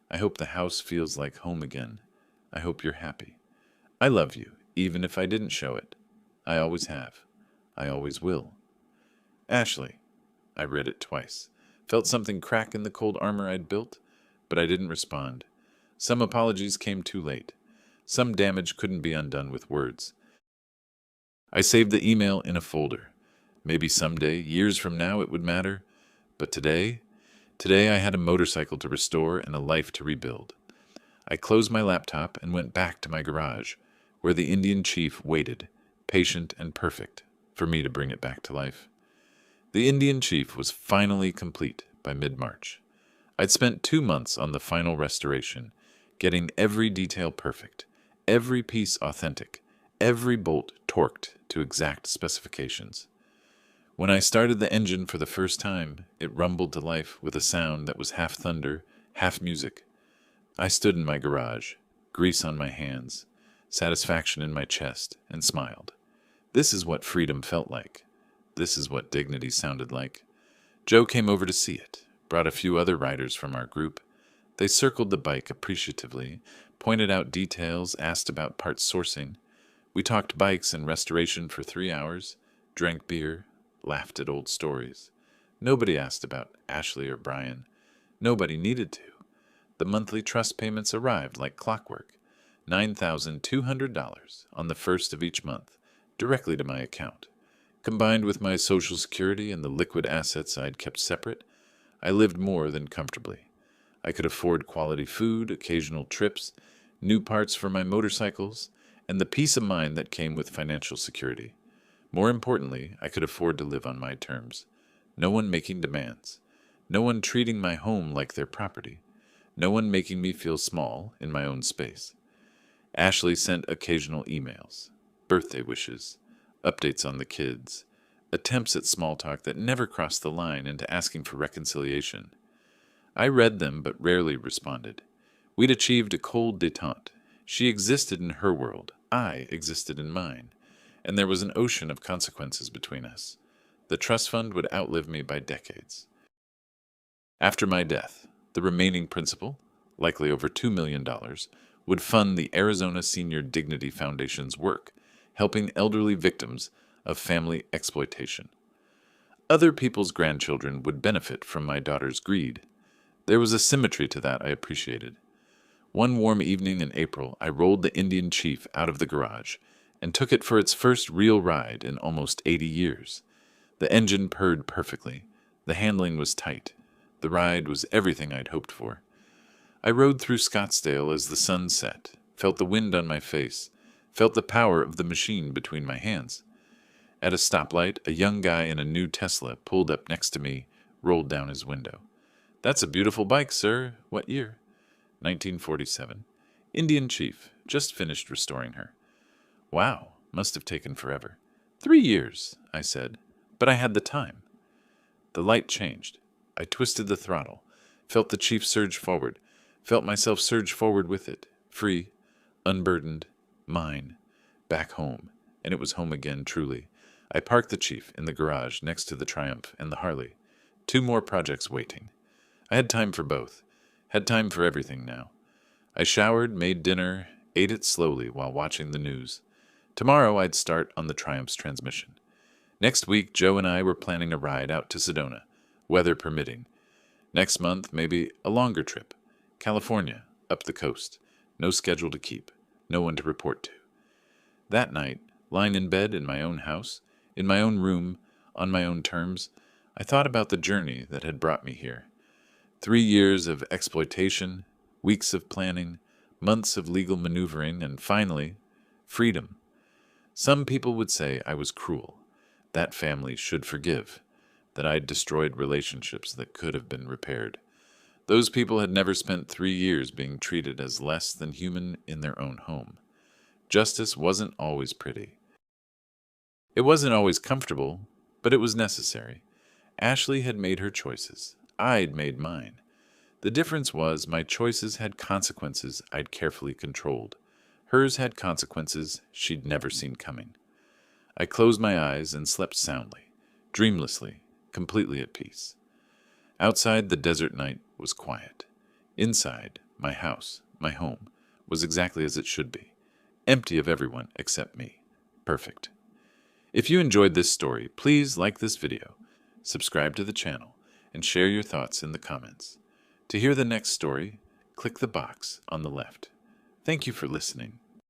S1: I hope the house feels like home again. I hope you're happy. I love you, even if I didn't show it. I always have. I always will. Ashley. I read it twice. Felt something crack in the cold armor I'd built, but I didn't respond. Some apologies came too late. Some damage couldn't be undone with words. I saved the email in a folder. Maybe someday, years from now, it would matter. But today I had a motorcycle to restore and a life to rebuild. I closed my laptop and went back to my garage, where the Indian chief waited, patient and perfect, for me to bring it back to life. The Indian chief was finally complete by mid-March. I'd spent 2 months on the final restoration, getting every detail perfect, every piece authentic, every bolt torqued to exact specifications. When I started the engine for the first time, it rumbled to life with a sound that was half thunder, half music. I stood in my garage, grease on my hands, satisfaction in my chest, and smiled. This is what freedom felt like. This is what dignity sounded like. Joe came over to see it, brought a few other riders from our group. They circled the bike appreciatively, pointed out details, asked about parts sourcing. We talked bikes and restoration for 3 hours, drank beer, laughed at old stories. Nobody asked about Ashley or Brian. Nobody needed to. The monthly trust payments arrived like clockwork, $9,200 on the first of each month, directly to my account. Combined with my Social Security and the liquid assets I'd kept separate, I lived more than comfortably. I could afford quality food, occasional trips, new parts for my motorcycles, and the peace of mind that came with financial security. More importantly, I could afford to live on my terms. No one making demands. No one treating my home like their property. No one making me feel small in my own space. Ashley sent occasional emails, birthday wishes, updates on the kids, attempts at small talk that never crossed the line into asking for reconciliation. I read them but rarely responded. We'd achieved a cold détente. She existed in her world. I existed in mine. And there was an ocean of consequences between us. The trust fund would outlive me by decades. After my death, the remaining principal, likely over $2 million, would fund the Arizona Senior Dignity Foundation's work, helping elderly victims of family exploitation. Other people's grandchildren would benefit from my daughter's greed. There was a symmetry to that I appreciated. One warm evening in April, I rolled the Indian chief out of the garage and took it for its first real ride in almost 80 years. The engine purred perfectly. The handling was tight. The ride was everything I'd hoped for. I rode through Scottsdale as the sun set, felt the wind on my face, felt the power of the machine between my hands. At a stoplight, a young guy in a new Tesla pulled up next to me, rolled down his window. "That's a beautiful bike, sir. What year?" 1947. Indian chief. Just finished restoring her. "Wow, must have taken forever." 3 years, I said, but I had the time. The light changed. I twisted the throttle, felt the chief surge forward, felt myself surge forward with it, free, unburdened, mine, back home, and it was home again, truly. I parked the Chief in the garage next to the Triumph and the Harley. 2 more projects waiting. I had time for both. Had time for everything now. I showered, made dinner, ate it slowly while watching the news. Tomorrow I'd start on the Triumph's transmission. Next week, Joe and I were planning a ride out to Sedona, weather permitting. Next month, maybe a longer trip. California, up the coast. No schedule to keep. No one to report to. That night, lying in bed in my own house, in my own room, on my own terms, I thought about the journey that had brought me here. 3 years of exploitation, weeks of planning, months of legal maneuvering, and finally, freedom. Some people would say I was cruel. That family should forgive. That I'd destroyed relationships that could have been repaired. Those people had never spent 3 years being treated as less than human in their own home. Justice wasn't always pretty. It wasn't always comfortable, but it was necessary. Ashley had made her choices. I'd made mine. The difference was my choices had consequences I'd carefully controlled. Hers had consequences she'd never seen coming. I closed my eyes and slept soundly, dreamlessly, completely at peace. Outside, the desert night was quiet. Inside, my house, my home, was exactly as it should be, empty of everyone except me. Perfect. If you enjoyed this story, please like this video, subscribe to the channel, and share your thoughts in the comments. To hear the next story, click the box on the left. Thank you for listening.